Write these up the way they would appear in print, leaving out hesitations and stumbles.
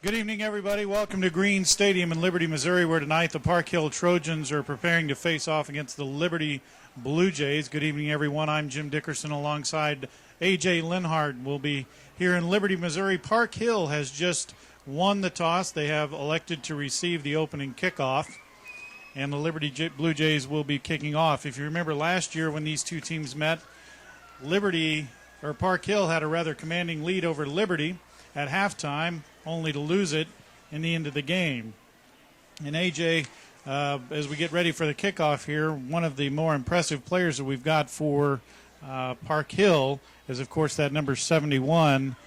Good evening, everybody. Welcome to Green Stadium in Liberty, Missouri, where tonight the Park Hill Trojans are preparing to face off against the Liberty Blue Jays. Good evening, everyone. I'm Jim Dickerson alongside A.J. Linhart. We'll be here in Liberty, Missouri. Park Hill has just won the toss. They have elected to receive the opening kickoff, and the Liberty Blue Jays will be kicking off. If you remember last year when these two teams met, Park Hill had a rather commanding lead over Liberty at halftime, only to lose it in the end of the game. And AJ, as we get ready for the kickoff here, one of the more impressive players that we've got for Park Hill is, of course, that number 71,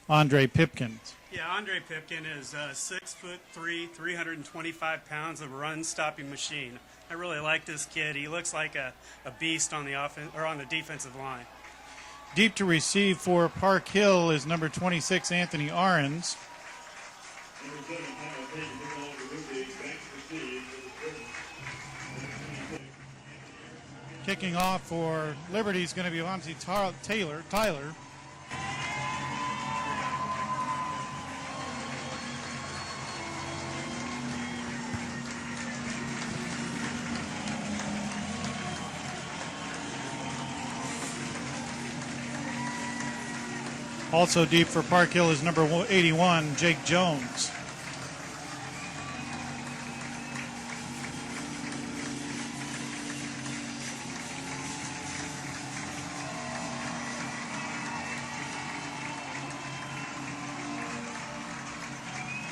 Andre Pipkin. Yeah, Andre Pipkin is 6'3", 325 pounds of run-stopping machine. I really like this kid. He looks like a beast on the on the defensive line. Deep to receive for Park Hill is number 26, Anthony Ahrens. Kicking off for Liberty is going to be Monty Tyler. Also deep for Park Hill is number 81, Jake Jones.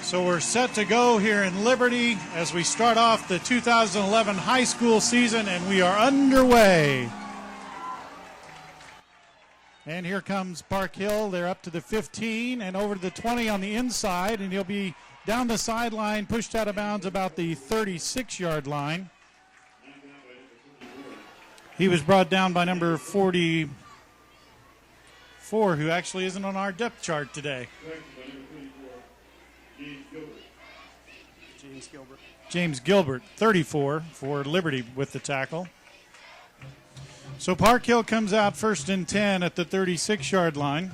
So we're set to go here in Liberty as we start off the 2011 high school season, and we are underway. And here comes Park Hill. They're up to the 15 and over to the 20 on the inside, and he'll be down the sideline, pushed out of bounds about the 36-yard line. He was brought down by number 44, who actually isn't on our depth chart today. James Gilbert, 34 for Liberty with the tackle. So Park Hill comes out first and 10 at the 36-yard line.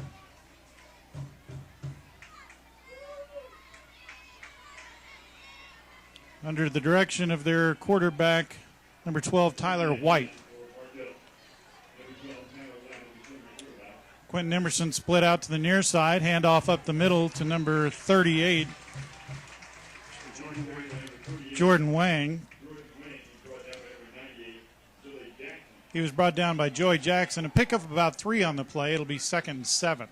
Under the direction of their quarterback, number 12, Tyler White. Quentin Emerson split out to the near side, handoff up the middle to number 38, Jordan Wang. He was brought down by Joey Jackson. A pickup of about 3 on the play. It'll be 2nd and 7.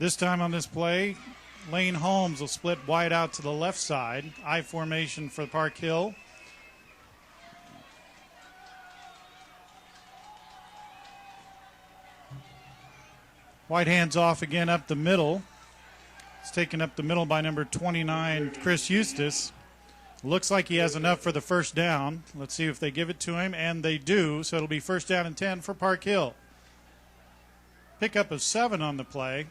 This time on this play, Lane Holmes will split wide out to the left side. I formation for Park Hill. White hands off again up the middle. It's taken up the middle by number 29, Chris Eustace. Looks like he has enough for the first down. Let's see if they give it to him, and they do. So it'll be 1st down and 10 for Park Hill. Pickup of 7 on the play.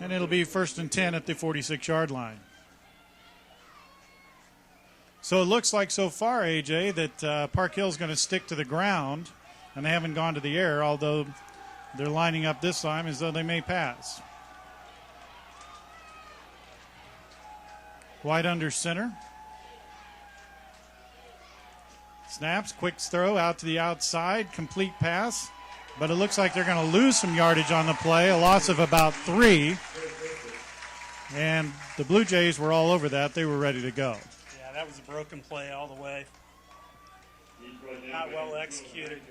And it'll be 1st and 10 at the 46-yard line. So it looks like so far, AJ, that Park Hill is going to stick to the ground, and they haven't gone to the air, although they're lining up this time as though they may pass. White under center. Snaps, quick throw out to the outside, complete pass. But it looks like they're going to lose some yardage on the play, a loss of about 3. And the Blue Jays were all over that. They were ready to go. Yeah, that was a broken play all the way. Not well executed.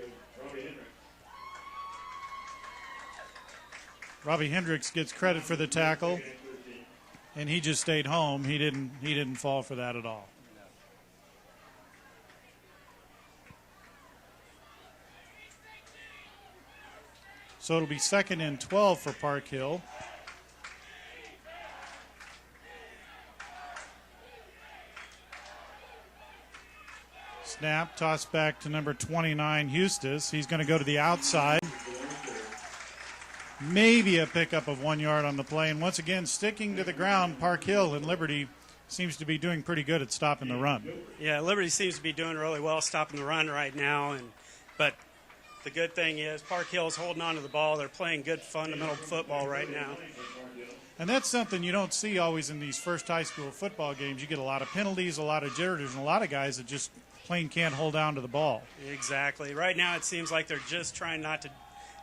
Robbie Hendricks gets credit for the tackle, and he just stayed home. He didn't fall for that at all. So it'll be 2nd and 12 for Park Hill. Snap, toss back to number 29, Eustace. He's going to go to the outside. Maybe a pickup of 1 yard on the play. And once again, sticking to the ground, Park Hill and Liberty seems to be doing pretty good at stopping the run. Yeah, Liberty seems to be doing really well stopping the run right now, but the good thing is Park Hill's holding on to the ball. They're playing good fundamental football right now. And that's something you don't see always in these first high school football games. You get a lot of penalties, a lot of jitters, and a lot of guys that just plain can't hold on to the ball. Exactly. Right now it seems like they're just trying not to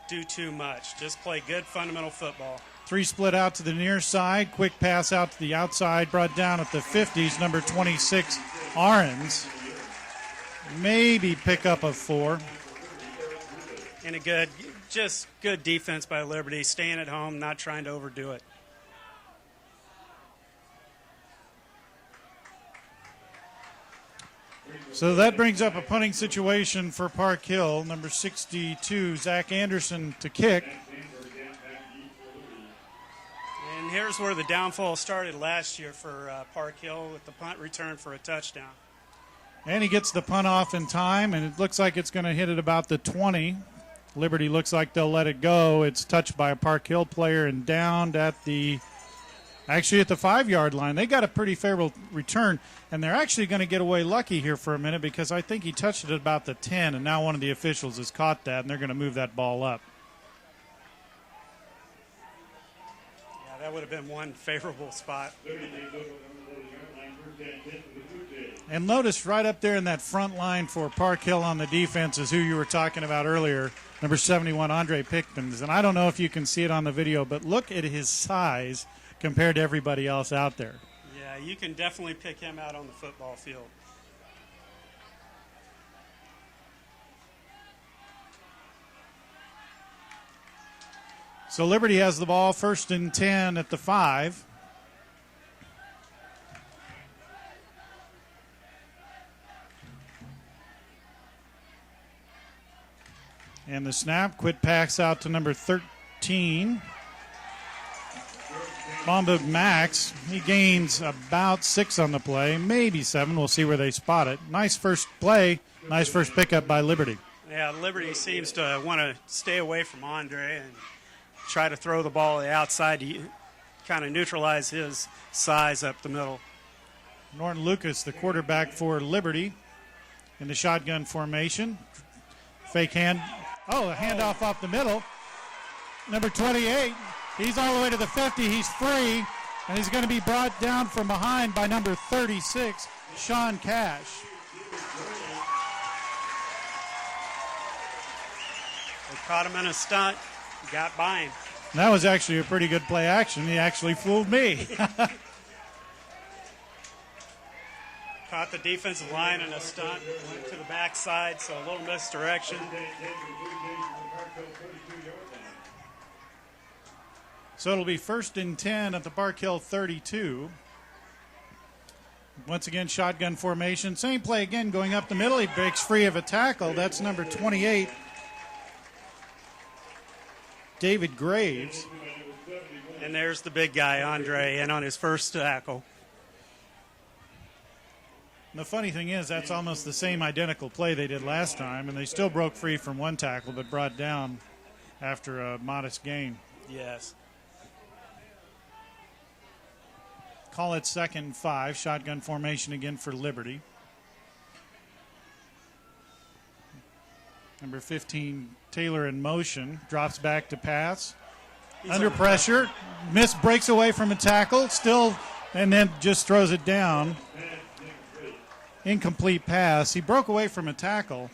do too much. Just play good fundamental football. 3 split out to the near side. Quick pass out to the outside. Brought down at the 50s. Number 26, Ahrens. Maybe pick up a 4. And just good defense by Liberty. Staying at home, not trying to overdo it. So that brings up a punting situation for Park Hill. Number 62, Zach Anderson to kick. And here's where the downfall started last year for Park Hill with the punt return for a touchdown. And he gets the punt off in time, and it looks like it's going to hit at about the 20. Liberty looks like they'll let it go. It's touched by a Park Hill player and downed at the 5-yard line. They got a pretty favorable return, and they're actually going to get away lucky here for a minute because I think he touched it at about the 10, and now one of the officials has caught that, and they're going to move that ball up. Yeah, that would have been one favorable spot. And notice right up there in that front line for Park Hill on the defense is who you were talking about earlier, number 71, Andre Pickens. And I don't know if you can see it on the video, but look at his size compared to everybody else out there. Yeah, you can definitely pick him out on the football field. So Liberty has the ball, 1st and 10 at the 5. And the snap, quick pass out to number 13. Bombard Max, he gains about 6 on the play, maybe 7. We'll see where they spot it. Nice first play, nice first pickup by Liberty. Yeah, Liberty seems to want to stay away from Andre and try to throw the ball to the outside to kind of neutralize his size up the middle. Norton Lucas, the quarterback for Liberty, in the shotgun formation. Fake hand. Oh, a handoff off the middle. Number 28, he's all the way to the 50. He's free, and he's going to be brought down from behind by number 36, Sean Cash. They caught him in a stunt, got by him. And that was actually a pretty good play action. He actually fooled me. Caught the defensive line in a stunt, went to the backside, so a little misdirection. So it'll be 1st and 10 at the Park Hill 32. Once again, shotgun formation. Same play again, going up the middle. He breaks free of a tackle. That's number 28, David Graves. And there's the big guy, Andre, in on his first tackle. And the funny thing is, that's almost the same identical play they did last time, and they still broke free from one tackle but brought down after a modest gain. Yes. Call it 2nd and 5. Shotgun formation again for Liberty. Number 15, Taylor in motion. Drops back to pass. Under pressure. Breaks away from a tackle. Still, and then just throws it down. Incomplete pass. He broke away from a tackle.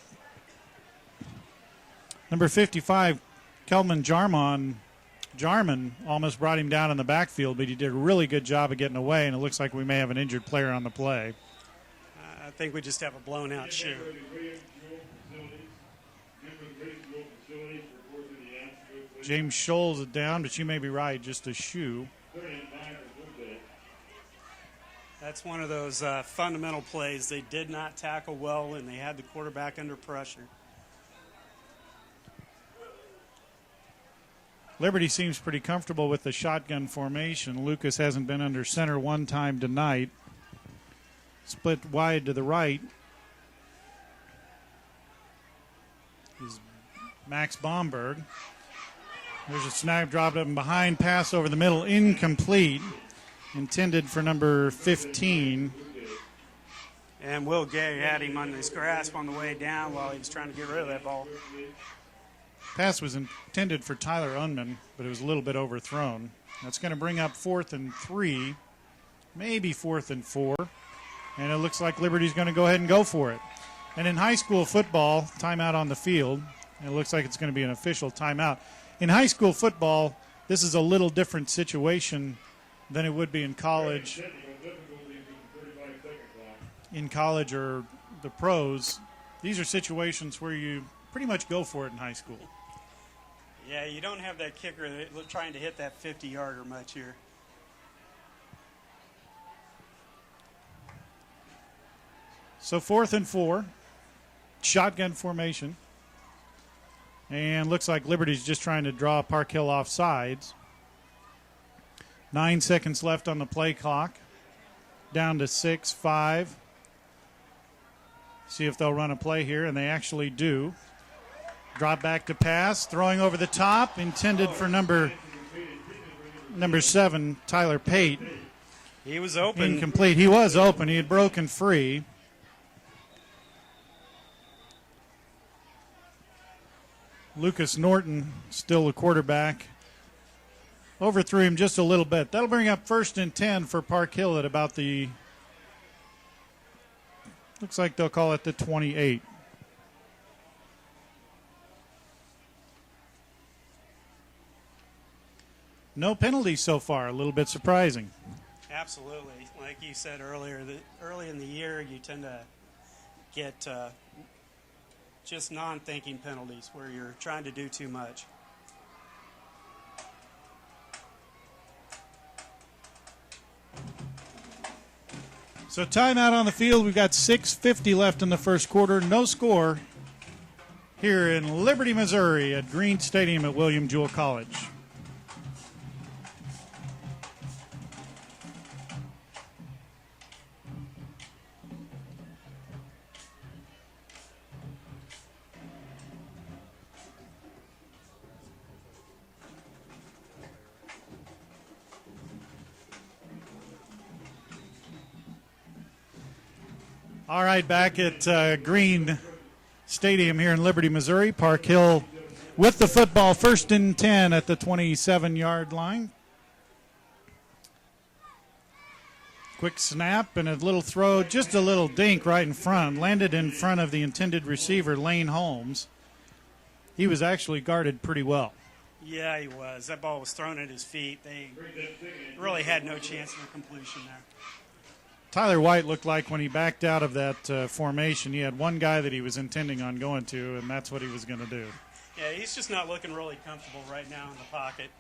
Number 55, Kelman Jarman almost brought him down in the backfield, but he did a really good job of getting away, and it looks like we may have an injured player on the play. I think we just have a blown-out shoe. James Scholes is down, but you may be right, just a shoe. That's one of those fundamental plays. They did not tackle well, and they had the quarterback under pressure. Liberty seems pretty comfortable with the shotgun formation. Lucas hasn't been under center one time tonight. Split wide to the right is Max Bomberg. There's a snap, dropped up and behind, pass over the middle, incomplete. intended for number 15. And Will Gay had him on his grasp on the way down while he was trying to get rid of that ball. Pass was intended for Tyler Unman, but it was a little bit overthrown. That's going to bring up 4th and 3, maybe 4th and 4. And it looks like Liberty's going to go ahead and go for it. And in high school football, timeout on the field. And it looks like it's going to be an official timeout. In high school football, this is a little different situation than it would be in college. In college or the pros, these are situations where you pretty much go for it in high school. Yeah, you don't have that kicker trying to hit that 50-yarder much here. So 4th and 4, shotgun formation. And looks like Liberty's just trying to draw Park Hill off sides. 9 seconds left on the play clock. Down to 6, 5. See if they'll run a play here, and they actually do. Drop back to pass, throwing over the top, intended for number 7, Tyler Pate. He was open. Incomplete. He was open. He had broken free. Lucas Norton, still the quarterback, overthrew him just a little bit. That'll bring up 1st and 10 for Park Hill at about the, looks like they'll call it the 28. No penalties so far, a little bit surprising. Absolutely. Like you said earlier, early in the year you tend to get just non-thinking penalties where you're trying to do too much. So timeout on the field. We've got 6:50 left in the first quarter. No score here in Liberty, Missouri at Green Stadium at William Jewell College. All right, back at Green Stadium here in Liberty, Missouri. Park Hill with the football, 1st and 10 at the 27-yard line. Quick snap and a little throw, just a little dink right in front. Landed in front of the intended receiver, Lane Holmes. He was actually guarded pretty well. Yeah, he was. That ball was thrown at his feet. They really had no chance of a completion there. Tyler White looked like when he backed out of that formation, he had one guy that he was intending on going to, and that's what he was going to do. Yeah, he's just not looking really comfortable right now in the pocket.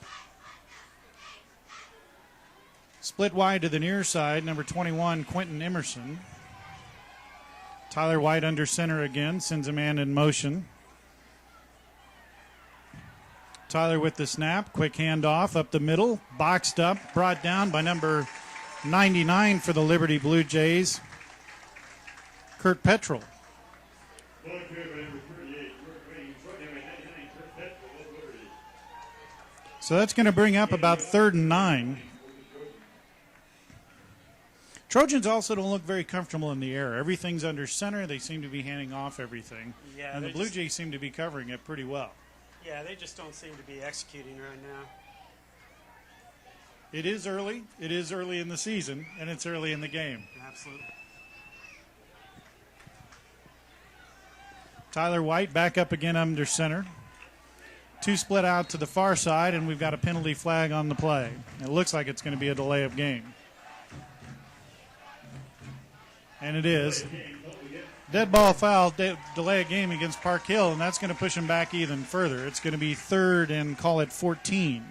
Split wide to the near side, number 21, Quentin Emerson. Tyler White under center again, sends a man in motion. Tyler with the snap, quick handoff up the middle, boxed up, brought down by number 99 for the Liberty Blue Jays, Kurt Petrel. So that's going to bring up about 3rd and 9. Trojans also don't look very comfortable in the air. Everything's under center. They seem to be handing off everything. Yeah, and the Blue Jays seem to be covering it pretty well. Yeah, they just don't seem to be executing right now. It is early. It is early in the season, and it's early in the game. Absolutely. Tyler White back up again under center. 2 split out to the far side, and we've got a penalty flag on the play. It looks like it's going to be a delay of game. And it is. Dead ball foul, delay of game against Park Hill, and that's going to push them back even further. It's going to be 3rd and call it 14.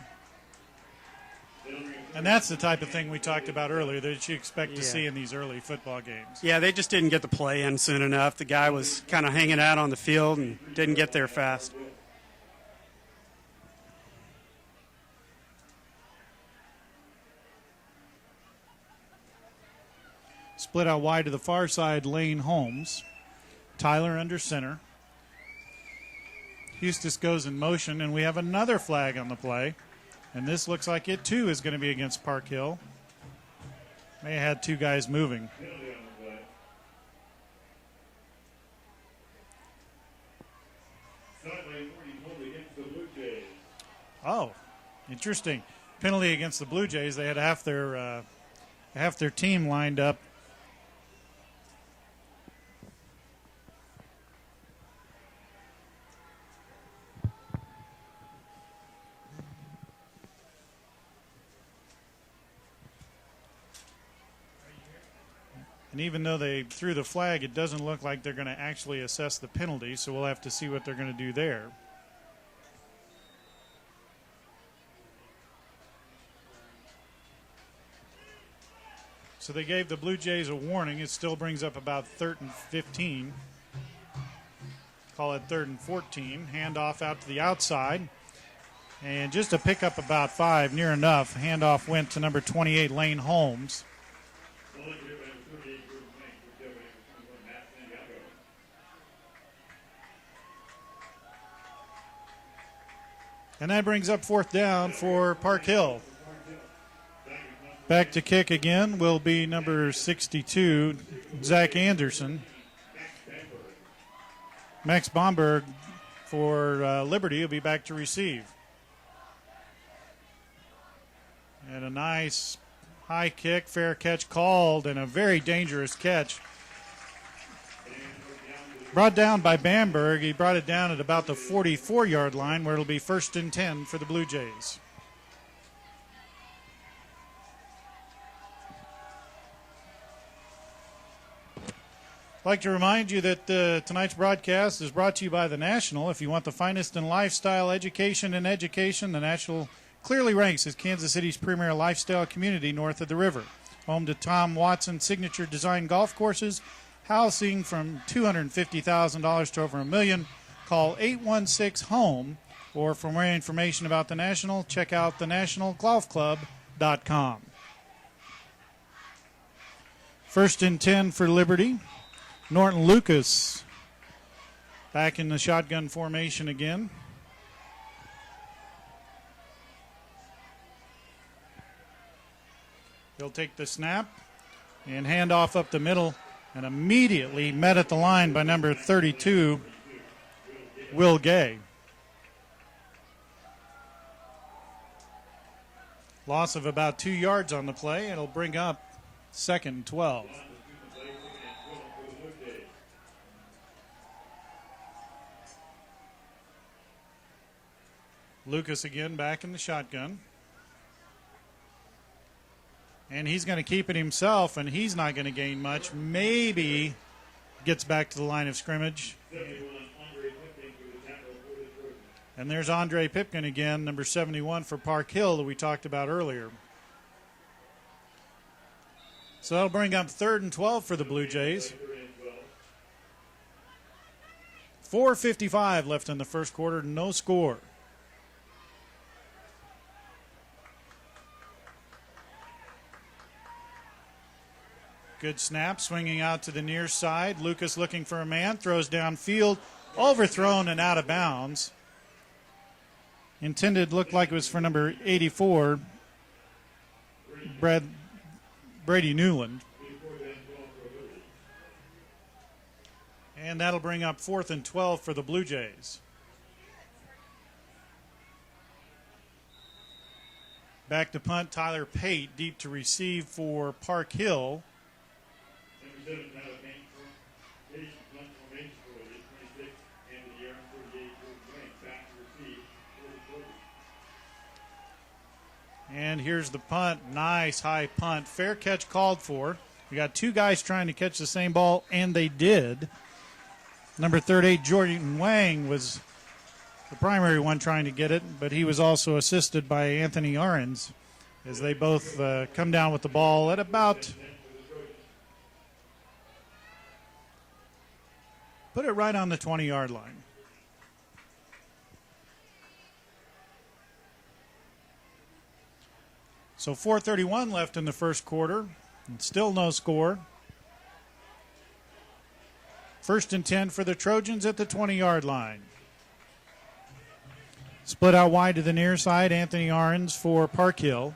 And that's the type of thing we talked about earlier that you expect to see in these early football games. Yeah, they just didn't get the play in soon enough. The guy was kind of hanging out on the field and didn't get there fast. Split out wide to the far side, Lane Holmes. Tyler under center. Eustis goes in motion, and we have another flag on the play. And this looks like it, too, is going to be against Park Hill. May have had two guys moving. Oh, interesting. Penalty against the Blue Jays. They had half their team lined up. And even though they threw the flag, it doesn't look like they're going to actually assess the penalty, so we'll have to see what they're going to do there. So they gave the Blue Jays a warning. It still brings up about 3rd and 15. Call it 3rd and 14. Handoff out to the outside. And just to pick up about 5, near enough, handoff went to number 28, Lane Holmes. And that brings up 4th down for Park Hill. Back to kick again will be number 62, Zach Anderson. Max Bomberg for Liberty will be back to receive. And a nice high kick, fair catch called, and a very dangerous catch. Brought down by Bamberg. He brought it down at about the 44-yard line, where it'll be 1st and 10 for the Blue Jays. I'd like to remind you that tonight's broadcast is brought to you by the National. If you want the finest in lifestyle, education, and education, the National clearly ranks as Kansas City's premier lifestyle community north of the river. Home to Tom Watson signature design golf courses, housing from $250,000 to over $1 million. Call 816-HOME, or for more information about the National, check out thenationalgolfclub.com. 1st and 10 for Liberty. Norton Lucas back in the shotgun formation again. He'll take the snap and hand off up the middle, and immediately met at the line by number 32, Will Gay. Loss of about 2 yards on the play. It'll bring up 2nd and 12. Lucas again back in the shotgun. And he's going to keep it himself, and he's not going to gain much. Maybe gets back to the line of scrimmage. And there's Andre Pipkin again, number 71 for Park Hill that we talked about earlier. So that'll bring up 3rd and 12 for the Blue Jays. 4:55 left in the first quarter, no score. Good snap, swinging out to the near side. Lucas looking for a man, throws downfield, overthrown and out of bounds. Intended looked like it was for number 84, Brady Newland. And that'll bring up 4th and 12 for the Blue Jays. Back to punt, Tyler Pate, deep to receive for Park Hill. And here's the punt. Nice high punt. Fair catch called for. We got 2 guys trying to catch the same ball, and they did. Number 38, Jordan Wang, was the primary one trying to get it, but he was also assisted by Anthony Ahrens as they both come down with the ball at about, put it right on the 20-yard line. So 4:31 left in the first quarter, and still no score. 1st and 10 for the Trojans at the 20-yard line. Split out wide to the near side, Anthony Ahrens for Park Hill.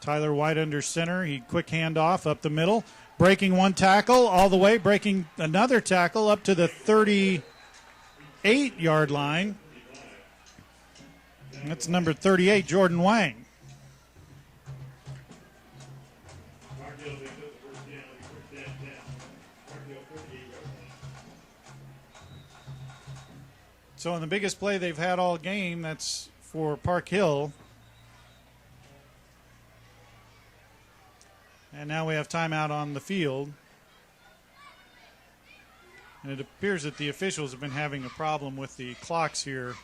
Tyler White under center. He quick handoff up the middle. Breaking one tackle all the way. Breaking another tackle up to the 38-yard line. That's number 38, Jordan Wang. So in the biggest play they've had all game, that's for Park Hill. And now we have timeout on the field. And it appears that the officials have been having a problem with the clocks here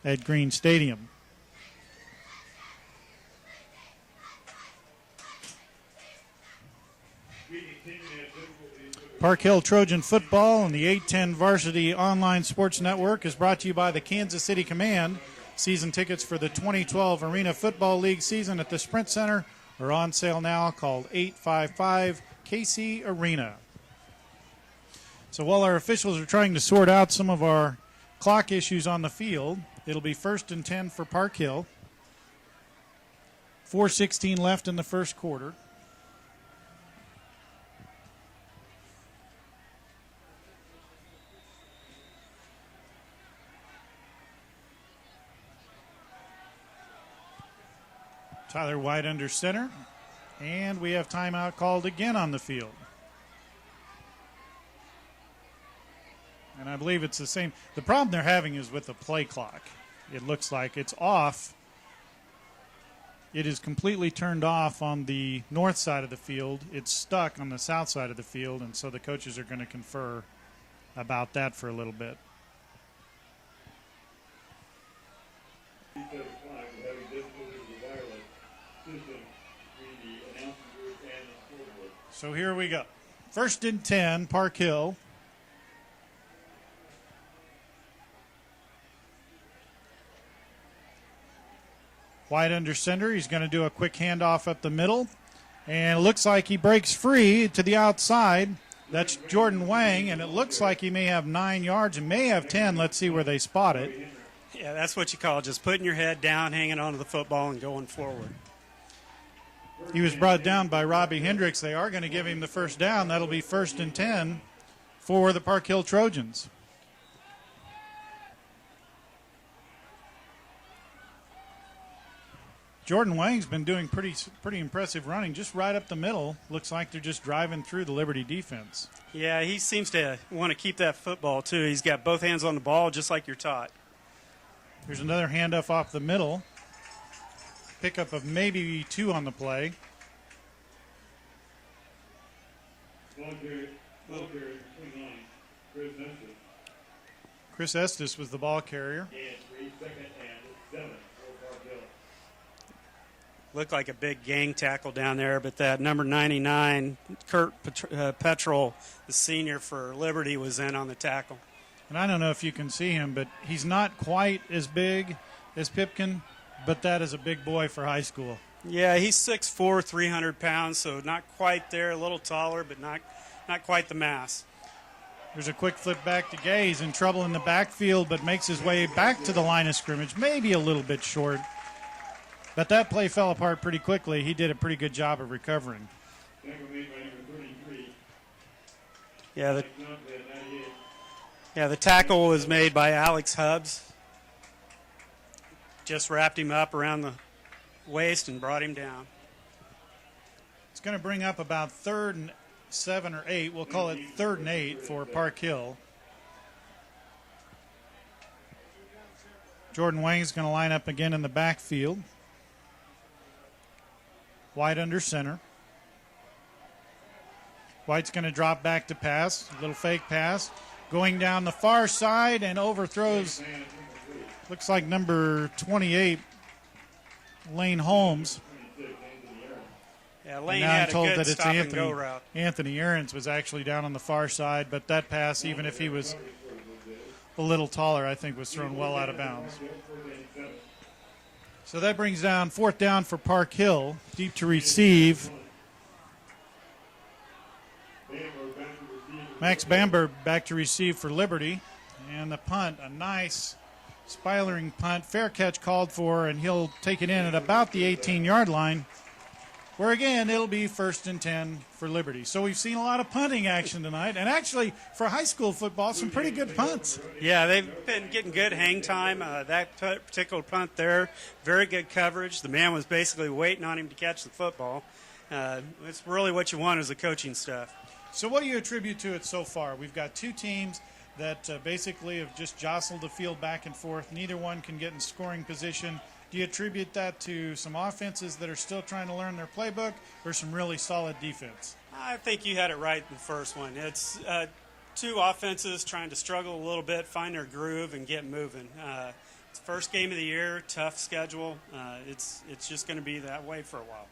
at Green Stadium. Park Hill Trojan football and the 810 Varsity Online Sports Network is brought to you by the Kansas City Command. Season tickets for the 2012 Arena Football League season at the Sprint Center are on sale now. Called 855-KC-ARENA. So while our officials are trying to sort out some of our clock issues on the field, it'll be 1st and 10 for Park Hill. 4:16 left in the first quarter. Tyler White under center. And we have timeout called again on the field. And I believe it's the same. The problem they're having is with the play clock. It looks like it's off. It is completely turned off on the north side of the field. It's stuck on the south side of the field, and so the coaches are going to confer about that for a little bit. So here we go. 1st and 10, Park Hill. White under center. He's going to do a quick handoff up the middle. And it looks like he breaks free to the outside. That's Jordan Wang, and it looks like he may have 9 yards and may have 10. Let's see where they spot it. Yeah, that's what you call just putting your head down, hanging onto the football, and going forward. He was brought down by Robbie Hendricks. They are going to give him the first down. That'll be 1st and 10 for the Park Hill Trojans. Jordan Wang's been doing pretty impressive running, just right up the middle. Looks like they're just driving through the Liberty defense. Yeah, he seems to want to keep that football, too. He's got both hands on the ball, just like you're taught. Here's another handoff off the middle. Pickup of maybe 2 on the play. Chris Estes was the ball carrier. Looked like a big gang tackle down there, but that number 99, Kurt Petrol, the senior for Liberty, was in on the tackle. And I don't know if you can see him, but he's not quite as big as Pipkin, but that is a big boy for high school. Yeah, he's 6'4", 300 pounds, so not quite there, a little taller, but not quite the mass. There's a quick flip back to Gay. He's in trouble in the backfield, but makes his way back to the line of scrimmage, maybe a little bit short. But that play fell apart pretty quickly. He did a pretty good job of recovering. Yeah, the tackle was made by Alex Hubbs. Just wrapped him up around the waist and brought him down. It's going to bring up about 3rd and 7 or 8. We'll call it 3rd and 8 for Park Hill. Jordan Wang's going to line up again in the backfield. White under center. White's going to drop back to pass. A little fake pass. Going down the far side and overthrows, looks like number 28, Lane Holmes. Yeah, Lane now had I'm told a good that it's stop-and-go route. Anthony Ahrens was actually down on the far side, but that pass, even if he was a little taller, I think was thrown well out of bounds. So that brings down 4th down for Park Hill. Deep to receive. Max Bamber back to receive for Liberty. And the punt, a nice Spiraling punt, fair catch called for, and he'll take it in at about the 18-yard line, where again it'll be 1st and 10 for Liberty. So we've seen a lot of punting action tonight, and actually for high school football, some pretty good punts. Yeah, they've been getting good hang time. That particular punt there, very good coverage. The man was basically waiting on him to catch the football. It's really what you want as a coaching staff. So what do you attribute to it so far? We've got two teams that basically have just jostled the field back and forth. Neither one can get in scoring position. Do you attribute that to some offenses that are still trying to learn their playbook, or some really solid defense? I think you had it right in the first one. It's two offenses trying to struggle a little bit, find their groove, and get moving. It's the first game of the year, tough schedule. It's just going to be that way for a while.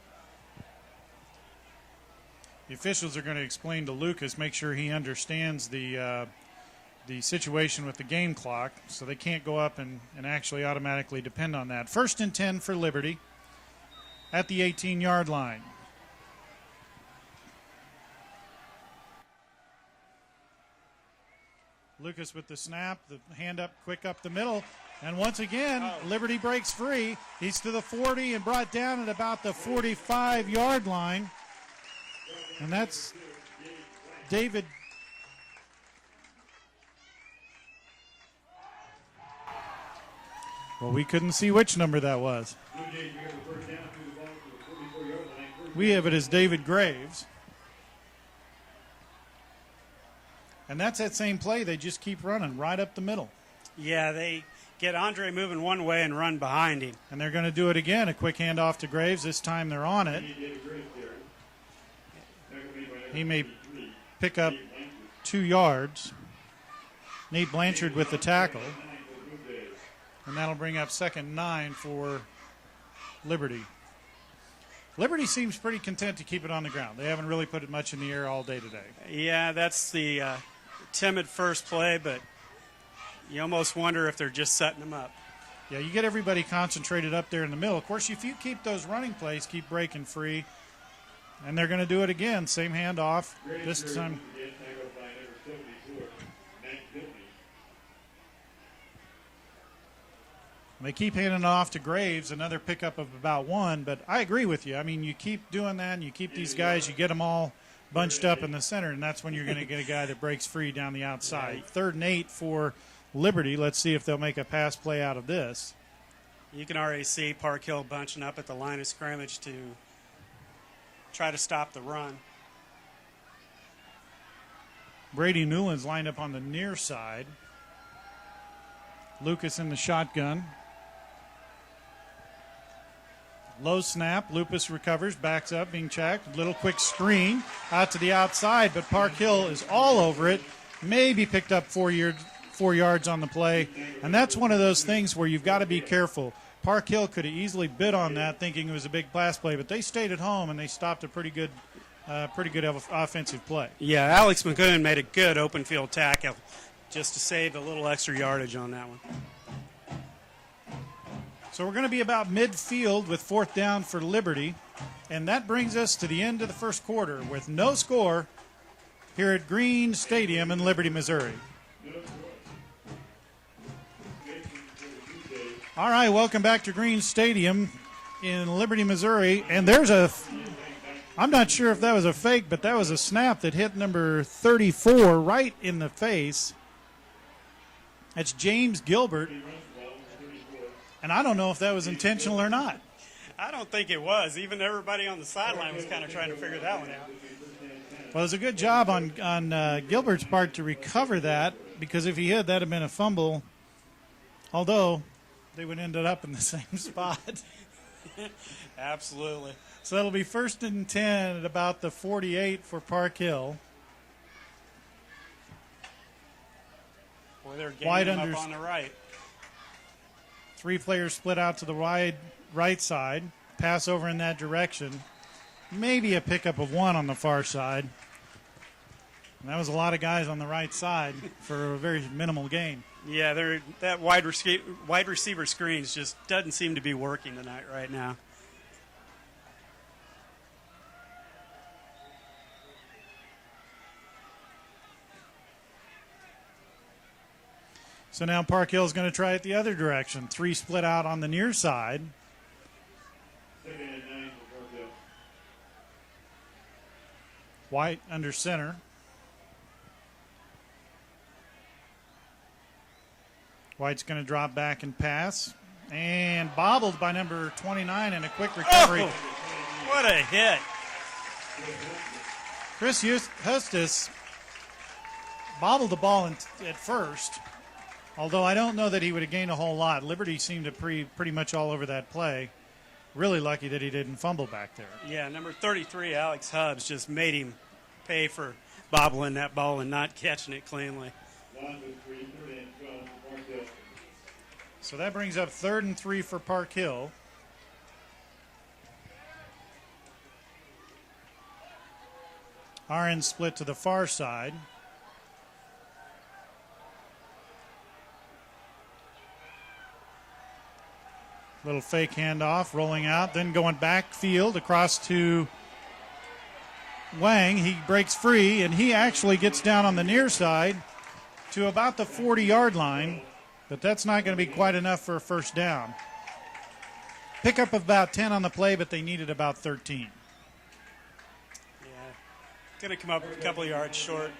The officials are going to explain to Lucas, make sure he understands the situation with the game clock, so they can't go up and actually automatically depend on that. 1st and 10 for Liberty at the 18-yard line. Lucas with the snap, the hand up, quick up the middle, and once again, Liberty breaks free. He's to the 40 and brought down at about the 45-yard line. And that's David. Well, we couldn't see which number that was. We have it as David Graves. And that's that same play. They just keep running right up the middle. Yeah, they get Andre moving one way and run behind him. And they're going to do it again. A quick handoff to Graves. This time they're on it. He may pick up 2 yards. Nate Blanchard with the tackle. And that'll bring up 2nd and 9 for Liberty. Liberty seems pretty content to keep it on the ground. They haven't really put it much in the air all day today. Yeah, that's the timid first play, but you almost wonder if they're just setting them up. Yeah, you get everybody concentrated up there in the middle. Of course, if you keep those running plays, keep breaking free. And they're going to do it again. Same handoff. This time. They keep handing it off to Graves, another pickup of about 1. But I agree with you. I mean, you keep doing that, and you keep these guys, you get them all bunched up in the center, and that's when you're going to get a guy that breaks free down the outside. 3rd and 8 for Liberty. Let's see if they'll make a pass play out of this. You can already see Park Hill bunching up at the line of scrimmage to try to stop the run. Brady Newland's lined up on the near side. Lucas in the shotgun. Low snap. Lupus recovers, backs up, being checked. Little quick screen out to the outside, but Park Hill is all over it. Maybe picked up 4 yards on the play. And that's one of those things where you've got to be careful. Park Hill could have easily bid on that, thinking it was a big pass play, but they stayed at home and they stopped a pretty good offensive play. Yeah, Alex McGoon made a good open field tackle just to save a little extra yardage on that one. So we're going to be about midfield with 4th down for Liberty, and that brings us to the end of the first quarter with no score here at Green Stadium in Liberty, Missouri. All right, welcome back to Green Stadium in Liberty, Missouri. And I'm not sure if that was a fake, but that was a snap that hit number 34 right in the face. That's James Gilbert. And I don't know if that was intentional or not. I don't think it was. Even everybody on the sideline was kind of trying to figure that one out. Well, it was a good job on Gilbert's part to recover that, because if he had, that would have been a fumble. Although they would end up in the same spot. Absolutely. So that'll be 1st and 10 at about the 48 for Park Hill. Boy, they're getting Wide up on the right. 3 players split out to the right side. Pass over in that direction. Maybe a pickup of 1 on the far side. And that was a lot of guys on the right side for a very minimal gain. Yeah, that wide receiver screens just doesn't seem to be working tonight right now. So now Park Hill is going to try it the other direction. 3 split out on the near side. White under center. White's going to drop back and pass. And bobbled by number 29 in a quick recovery. Oh, what a hit. Chris Hustis bobbled the ball at first, although I don't know that he would have gained a whole lot. Liberty seemed to pretty much all over that play. Really lucky that he didn't fumble back there. Yeah, number 33, Alex Hubbs, just made him pay for bobbling that ball and not catching it cleanly. So that brings up 3rd and 3 for Park Hill. RN split to the far side. Little fake handoff, rolling out, then going backfield across to Wang. He breaks free, and he actually gets down on the near side to about the 40-yard line, but that's not going to be quite enough for a first down. Pickup of about 10 on the play, but they needed about 13. Yeah, going to come up a couple yards short.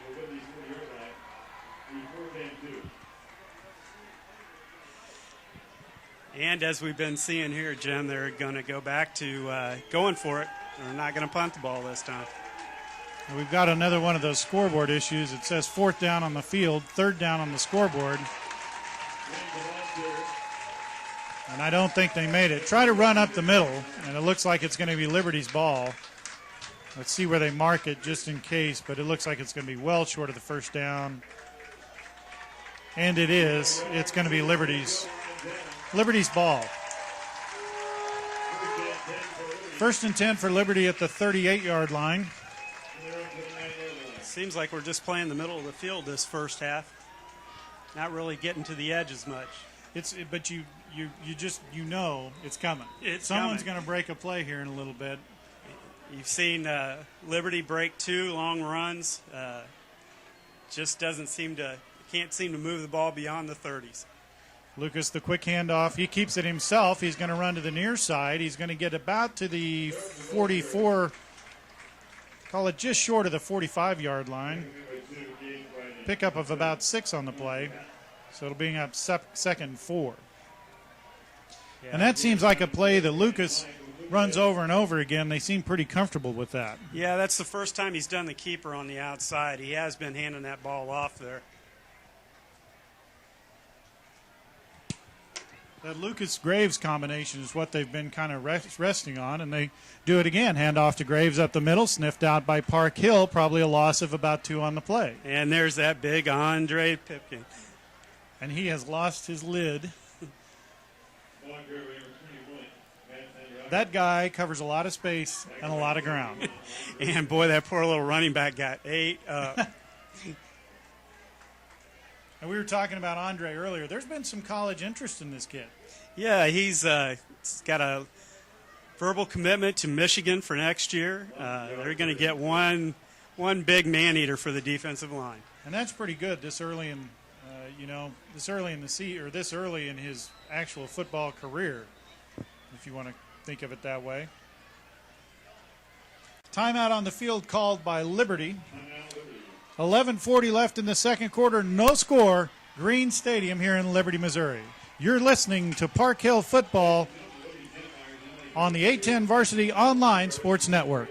And as we've been seeing here, Jim, they're going to go back to going for it. They're not going to punt the ball this time. We've got another one of those scoreboard issues. It says 4th down on the field, 3rd down on the scoreboard. And I don't think they made it. Try to run up the middle, and it looks like it's going to be Liberty's ball. Let's see where they mark it just in case, but it looks like it's going to be well short of the first down. And it is. It's going to be Liberty's ball. 1st and 10 for Liberty at the 38-yard line. Seems like we're just playing the middle of the field this first half. Not really getting to the edge as much. But you know it's coming. Someone's going to break a play here in a little bit. You've seen Liberty break 2 long runs. Just can't seem to move the ball beyond the 30s. Lucas, the quick handoff. He keeps it himself. He's going to run to the near side. He's going to get about to the 44, call it just short of the 45-yard line. Pickup of about 6 on the play. So it'll bring up 2nd and 4. Yeah. And that seems like a play that Lucas runs over and over again. They seem pretty comfortable with that. Yeah, that's the first time he's done the keeper on the outside. He has been handing that ball off there. That Lucas-Graves combination is what they've been kind of resting on, and they do it again. Hand off to Graves up the middle, sniffed out by Park Hill, probably a loss of about 2 on the play. And there's that big Andre Pipkin. And he has lost his lid. That guy covers a lot of space and a lot of ground. And, boy, that poor little running back got ate up. And we were talking about Andre earlier. There's been some college interest in this kid. Yeah, he's got a verbal commitment to Michigan for next year. They're going to get one big man-eater for the defensive line. And that's pretty good this early in, this early in his actual football career, if you want to think of it that way. Timeout on the field called by Liberty. 11:40 left in the second quarter. No score. Green Stadium here in Liberty, Missouri. You're listening to Park Hill Football on the 810 Varsity Online Sports Network.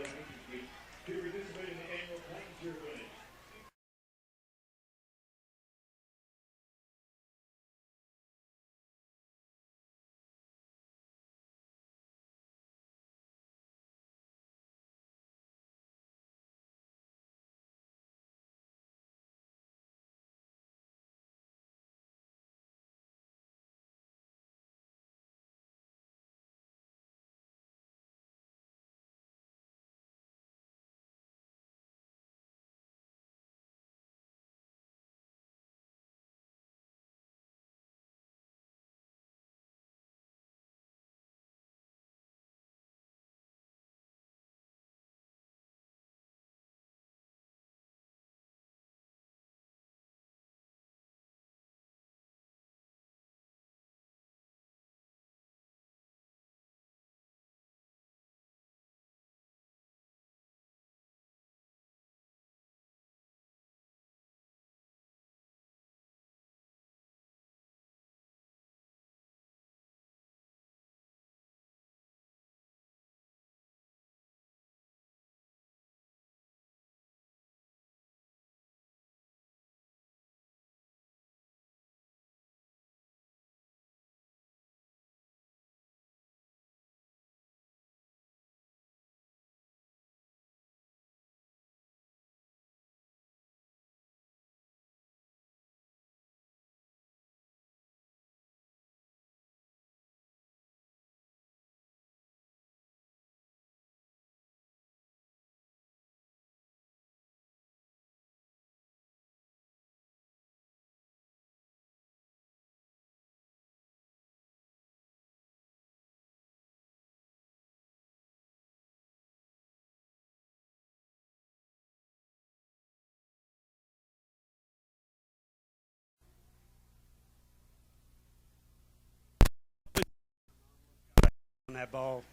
that ball.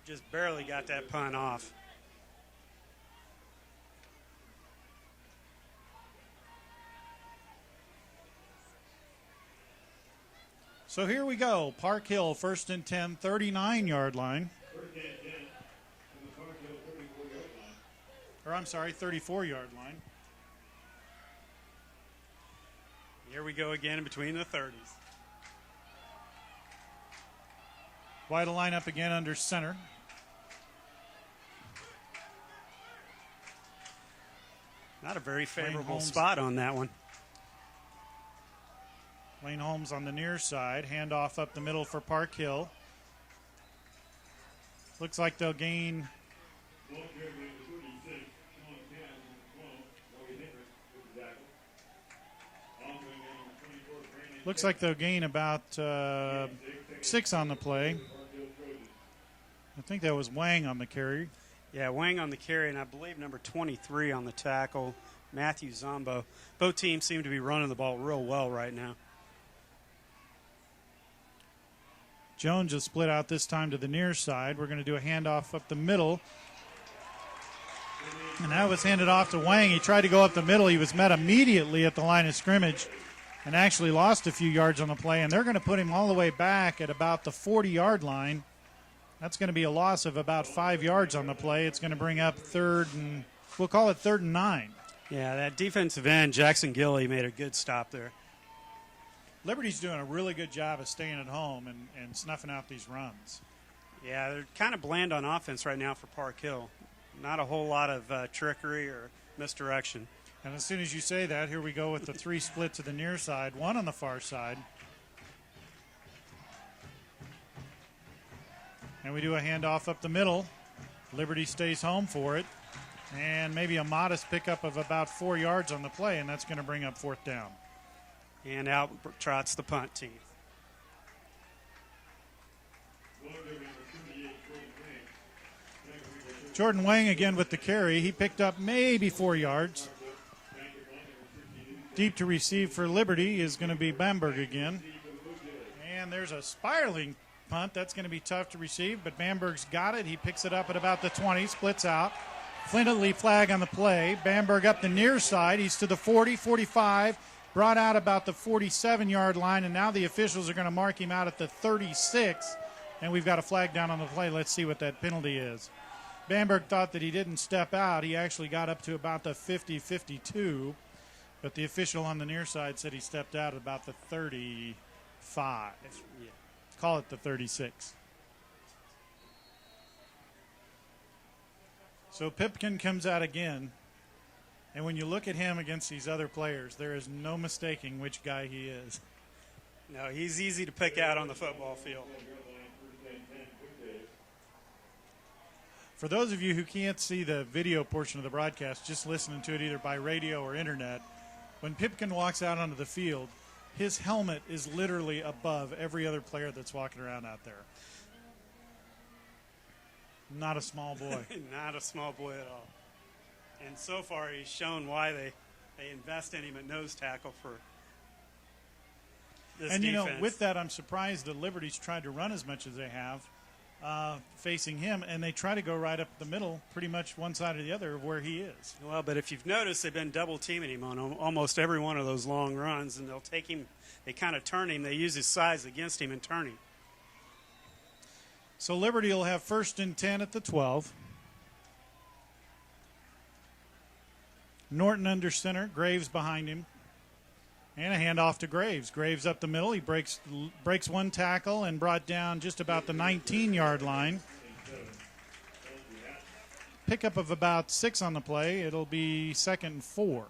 Just barely got that punt off. So here we go. Park Hill, 1st and 10, 39-yard line. Or I'm sorry, 34-yard line. Here we go again in between the 30s. Wide to line up again under center. Not a very favorable spot on that one. Lane Holmes on the near side. Handoff up the middle for Park Hill. Looks like they'll gain. Looks like they'll gain about 6 on the play. I think that was Wang on the carry. Yeah, Wang on the carry, and I believe number 23 on the tackle, Matthew Zombo. Both teams seem to be running the ball real well right now. Jones has split out this time to the near side. We're going to do a handoff up the middle. And that was handed off to Wang. He tried to go up the middle. He was met immediately at the line of scrimmage and actually lost a few yards on the play. And they're going to put him all the way back at about the 40-yard line. That's going to be a loss of about 5 yards on the play. It's going to bring up we'll call it 3rd and 9. Yeah, that defensive end, Jackson Gilly, made a good stop there. Liberty's doing a really good job of staying at home and snuffing out these runs. Yeah, they're kind of bland on offense right now for Park Hill. Not a whole lot of trickery or misdirection. And as soon as you say that, here we go with the 3 split to the near side, 1 on the far side. And we do a handoff up the middle. Liberty stays home for it. And maybe a modest pickup of about 4 yards on the play, and that's going to bring up 4th down. And out trots the punt team. Jordan Wang again with the carry. He picked up maybe 4 yards. Deep to receive for Liberty is going to be Bamberg again. And there's a spiraling punt. That's going to be tough to receive, but Bamberg's got it. He picks it up at about the 20, splits out. Flintley flag on the play. Bamberg up the near side. He's to the 40, 45. Brought out about the 47-yard line, and now the officials are going to mark him out at the 36, and we've got a flag down on the play. Let's see what that penalty is. Bamberg thought that he didn't step out. He actually got up to about the 50, 52, but the official on the near side said he stepped out at about the 35. Yeah. Call it the 36. So Pipkin comes out again. And when you look at him against these other players, there is no mistaking which guy he is. No, he's easy to pick out on the football field. For those of you who can't see the video portion of the broadcast, just listening to it either by radio or internet, when Pipkin walks out onto the field, his helmet is literally above every other player that's walking around out there. Not a small boy. Not a small boy at all. And so far, he's shown why they invest in him at nose tackle for this and, defense. You know, with that, I'm surprised that Liberty's tried to run as much as they have facing him, and they try to go right up the middle, pretty much one side or the other of where he is. Well, but if you've noticed, they've been double-teaming him on almost every one of those long runs, and they'll take him, they kind of turn him, they use his size against him and turn him. So Liberty will have 1st and 10 at the 12. Norton under center, Graves behind him. And a handoff to Graves. Graves up the middle. He breaks one tackle and brought down just about the 19-yard line. Pickup of about 6 on the play. It'll be 2nd and 4.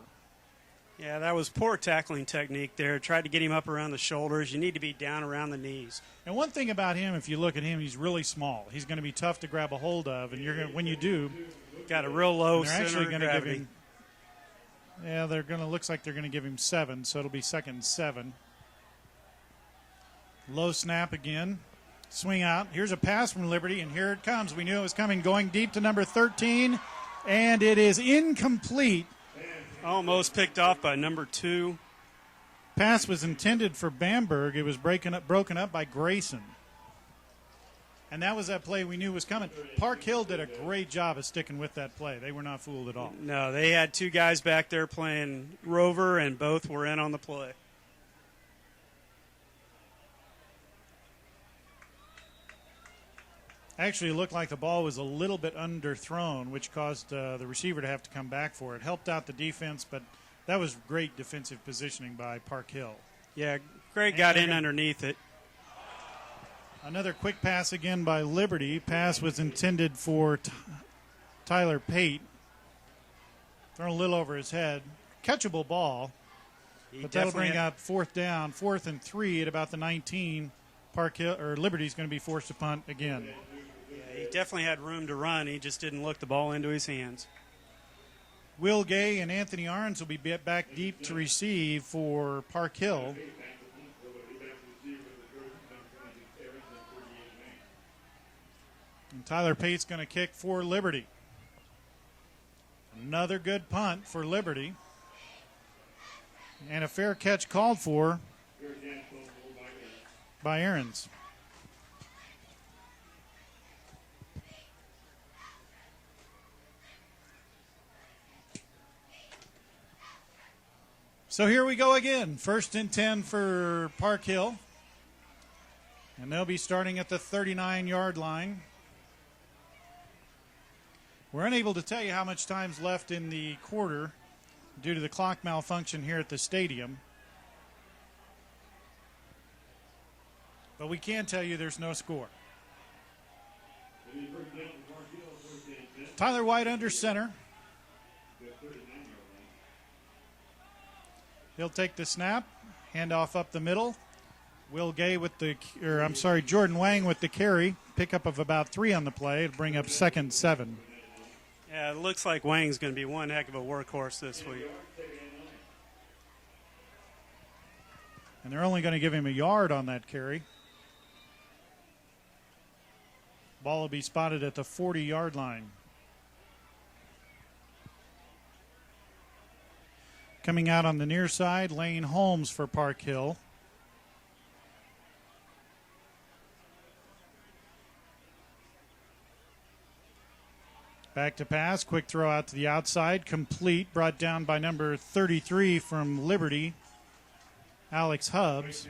Yeah, that was poor tackling technique there. Tried to get him up around the shoulders. You need to be down around the knees. And one thing about him, if you look at him, he's really small. He's going to be tough to grab a hold of, and when you do, got a real low they're center actually of going to give gravity. him. Yeah, looks like they're going to give him 7, so it'll be 2nd and 7. Low snap again. Swing out. Here's a pass from Liberty, and here it comes. We knew it was coming, going deep to number 13, and it is incomplete. Almost picked off by number 2. Pass was intended for Bamberg. It was broken up by Grayson. And that was that play we knew was coming. Park Hill did a great job of sticking with that play. They were not fooled at all. No, they had two guys back there playing rover, and both were in on the play. Actually, it looked like the ball was a little bit underthrown, which caused the receiver to have to come back for it. Helped out the defense, but that was great defensive positioning by Park Hill. Yeah, Greg got in underneath it. Another quick pass again by Liberty. Pass was intended for Tyler Pate. Thrown a little over his head. Catchable ball. But that'll bring up fourth down. 4th and 3 at about the 19. Park Hill or Liberty's going to be forced to punt again. Yeah, he definitely had room to run. He just didn't look the ball into his hands. Will Gay and Anthony Arns will be back deep to receive for Park Hill. And Tyler Pate's going to kick for Liberty. Another good punt for Liberty. And a fair catch called for by Aarons. So here we go again. 1st and 10 for Park Hill. And they'll be starting at the 39-yard line. We're unable to tell you how much time's left in the quarter due to the clock malfunction here at the stadium. But we can tell you there's no score. Tyler White under center. He'll take the snap, handoff up the middle. Will Gay with Jordan Wang with the carry. Pickup of about 3 on the play. It'll bring up 2nd and 7. Yeah, it looks like Wang's going to be one heck of a workhorse this week. And they're only going to give him a yard on that carry. Ball will be spotted at the 40-yard line. Coming out on the near side, Lane Holmes for Park Hill. Back to pass, quick throw out to the outside, complete, brought down by number 33 from Liberty, Alex Hubbs.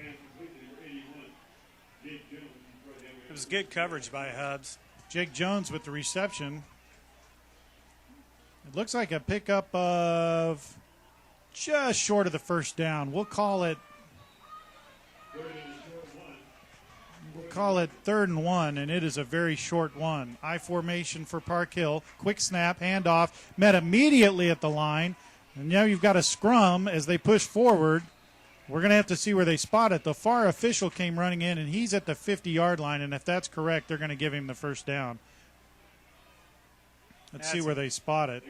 It was good coverage by Hubbs. Jake Jones with the reception. It looks like a pickup of just short of the first down. We'll call it 3rd and 1, and it is a very short one. I formation for Park Hill. Quick snap, handoff, met immediately at the line. And now you've got a scrum as they push forward. We're going to have to see where they spot it. The far official came running in, and he's at the 50-yard line, and if that's correct, they're going to give him the first down. Let's see where they spot it.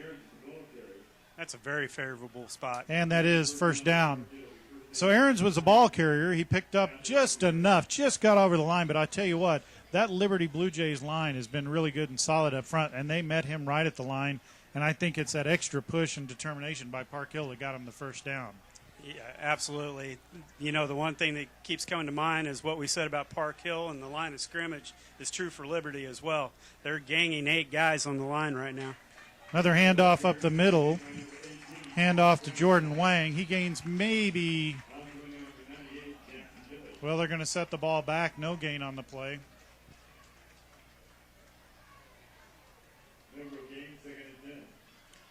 That's a very favorable spot. And that is first down. So Aarons was a ball carrier. He picked up just enough, just got over the line. But I tell you what, that Liberty Blue Jays line has been really good and solid up front, and they met him right at the line. And I think it's that extra push and determination by Park Hill that got him the first down. Yeah, absolutely. You know, the one thing that keeps coming to mind is what we said about Park Hill, and the line of scrimmage is true for Liberty as well. They're ganging 8 guys on the line right now. Another handoff up the middle. Handoff to Jordan Wang. He gains they're going to set the ball back. No gain on the play.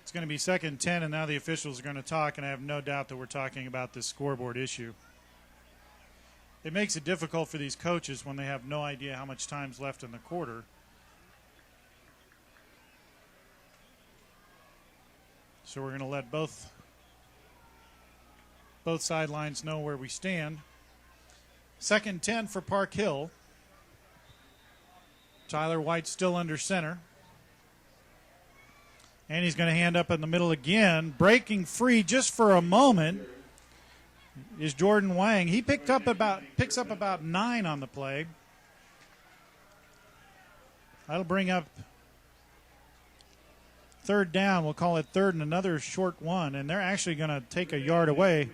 It's going to be 2nd and 10, and now the officials are going to talk, and I have no doubt that we're talking about this scoreboard issue. It makes it difficult for these coaches when they have no idea how much time's left in the quarter. So we're going to let both sidelines know where we stand. 2nd and 10 for Park Hill. Tyler White still under center. And he's going to hand up in the middle again. Breaking free just for a moment is Jordan Wang. He picks up about 9 on the play. That'll bring up 3rd down. We'll call it 3rd and another short one. And they're actually going to take a yard away.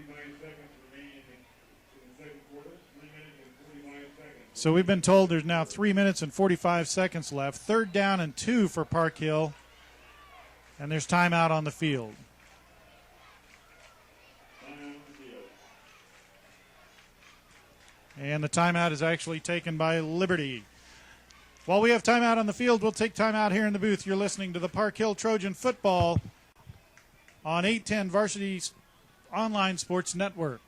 So we've been told there's now 3 minutes and 45 seconds left. 3rd down and 2 for Park Hill. And there's timeout on the field. And the timeout is actually taken by Liberty. While we have timeout on the field, we'll take timeout here in the booth. You're listening to the Park Hill Trojan football on 810 Varsity Online Sports Network.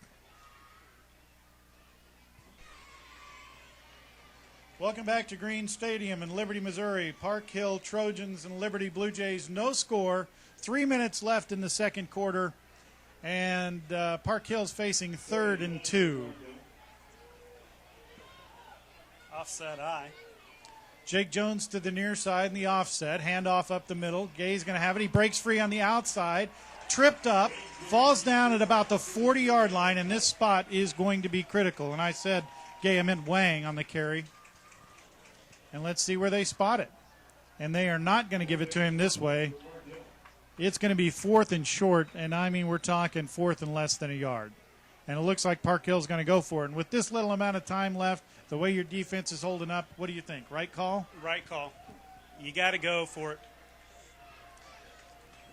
Welcome back to Green Stadium in Liberty, Missouri. Park Hill Trojans and Liberty Blue Jays, no score. 3 minutes left in the second quarter. And Park Hill's facing 3rd and 2. Offset eye. Jake Jones to the near side in the offset. Handoff up the middle. Gay's going to have it. He breaks free on the outside. Tripped up. Falls down at about the 40-yard line, and this spot is going to be critical. And I said Gay, I meant Wang on the carry. And let's see where they spot it. And they are not going to give it to him this way. It's going to be 4th and short, and I mean we're talking 4th and less than a yard. And it looks like Park Hill's going to go for it. And with this little amount of time left, the way your defense is holding up, what do you think? Right call? Right call. You got to go for it.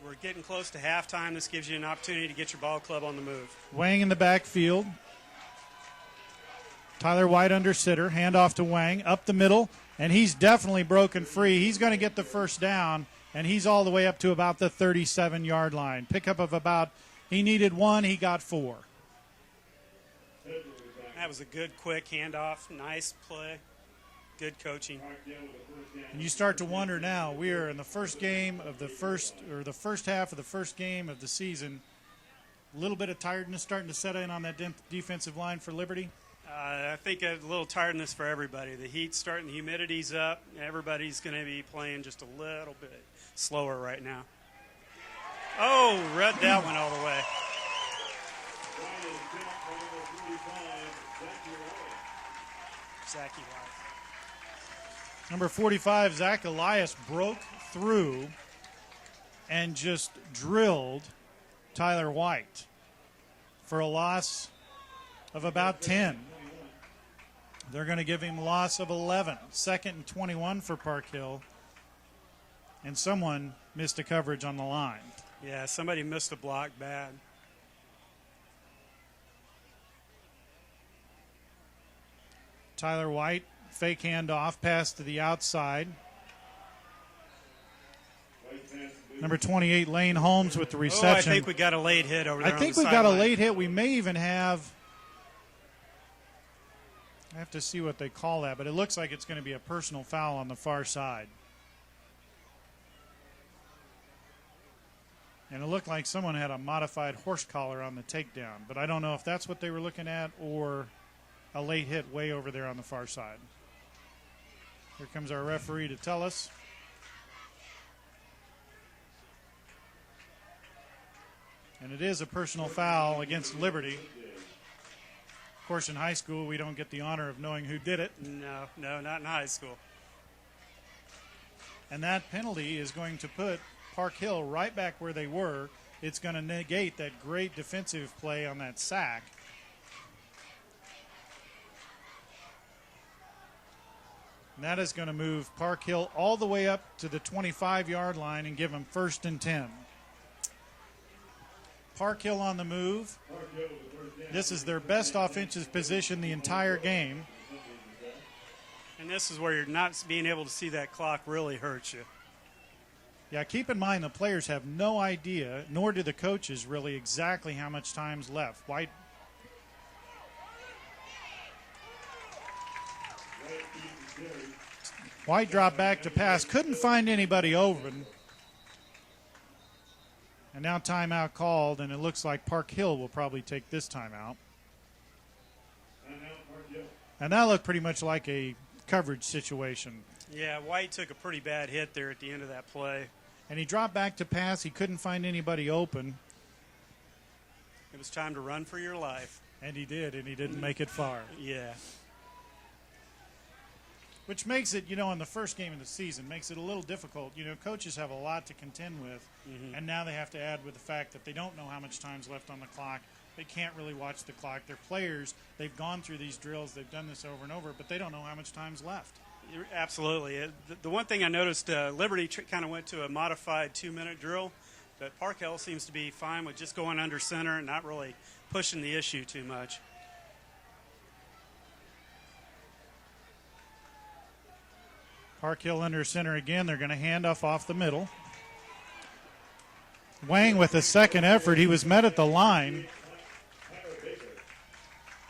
We're getting close to halftime. This gives you an opportunity to get your ball club on the move. Wang in the backfield. Tyler White under sitter. Handoff to Wang. Up the middle. And he's definitely broken free. He's going to get the first down. And he's all the way up to about the 37-yard line. Pickup of about, he needed 1. He got 4. That was a good, quick handoff. Nice play. Good coaching. And you start to wonder now, we are in the first game of the first half of the first game of the season. A little bit of tiredness starting to set in on that defensive line for Liberty. I think a little tiredness for everybody. The heat's starting, the humidity's up. Everybody's going to be playing just a little bit slower right now. Oh, read that one all the way. Zach Elias. Number 45, Zach Elias broke through and just drilled Tyler White for a loss of about 10. They're going to give him a loss of 11. 2nd and 21 for Park Hill. And someone missed a coverage on the line. Yeah, somebody missed a block bad. Tyler White, fake handoff, pass to the outside. Number 28, Lane Holmes with the reception. Oh, I think we got a late hit over there. I think we got a late hit. We may even have. I have to see what they call that, but it looks like it's going to be a personal foul on the far side. And it looked like someone had a modified horse collar on the takedown, but I don't know if that's what they were looking at or a late hit way over there on the far side. Here comes our referee to tell us. And it is a personal foul against Liberty. Of course, in high school, we don't get the honor of knowing who did it. No, not in high school. And that penalty is going to put Park Hill right back where they were. It's going to negate that great defensive play on that sack. And that is going to move Park Hill all the way up to the 25-yard line and give them 1st and 10. Park Hill on the move. This is their best offensive position the entire game. And this is where you're not being able to see that clock really hurts you. Yeah, keep in mind the players have no idea, nor do the coaches really, exactly how much time's left. White dropped back to pass. Couldn't find anybody open. And now timeout called, and it looks like Park Hill will probably take this timeout. And that looked pretty much like a coverage situation. Yeah, White took a pretty bad hit there at the end of that play. And he dropped back to pass. He couldn't find anybody open. It was time to run for your life. And he did, and he didn't make it far. Yeah. Which makes it, in the first game of the season, makes it a little difficult. Coaches have a lot to contend with, and now they have to add with the fact that they don't know how much time's left on the clock. they can't really watch the clock. They're players. They've gone through these drills. They've done this over and over, but they don't know how much time's left. Absolutely. The one thing I noticed, Liberty kind of went to a modified 2-minute drill, but Park Hill seems to be fine with just going under center and not really pushing the issue too much. Park Hill under center again. They're going to hand off the middle. Wang with a second effort. He was met at the line.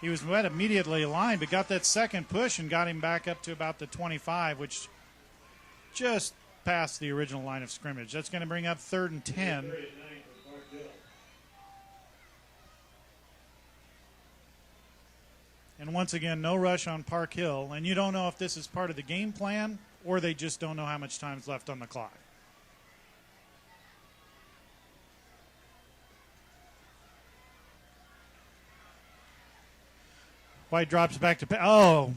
He was met immediately line, but got that second push and got him back up to about the 25, which just past the original line of scrimmage. That's going to bring up 3rd and 10. And once again, no rush on Park Hill. And you don't know if this is part of the game plan or they just don't know how much time's left on the clock. White drops back to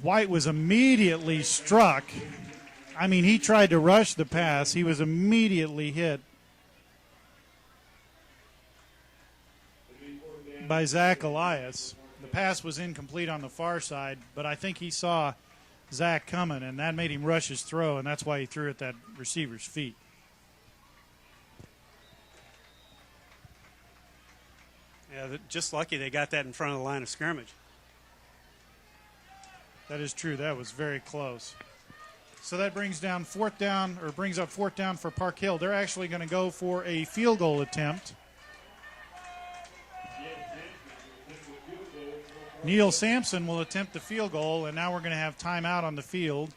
White was immediately struck. I mean, he tried to rush the pass. He was immediately hit by Zach Elias. The pass was incomplete on the far side, but I think he saw Zach coming, and that made him rush his throw, and that's why he threw at that receiver's feet. Yeah, just lucky they got that in front of the line of scrimmage. That is true. That was very close. So that brings up 4th down for Park Hill. They're actually going to go for a field goal attempt. Neil Sampson will attempt the field goal, and now we're going to have timeout on the field.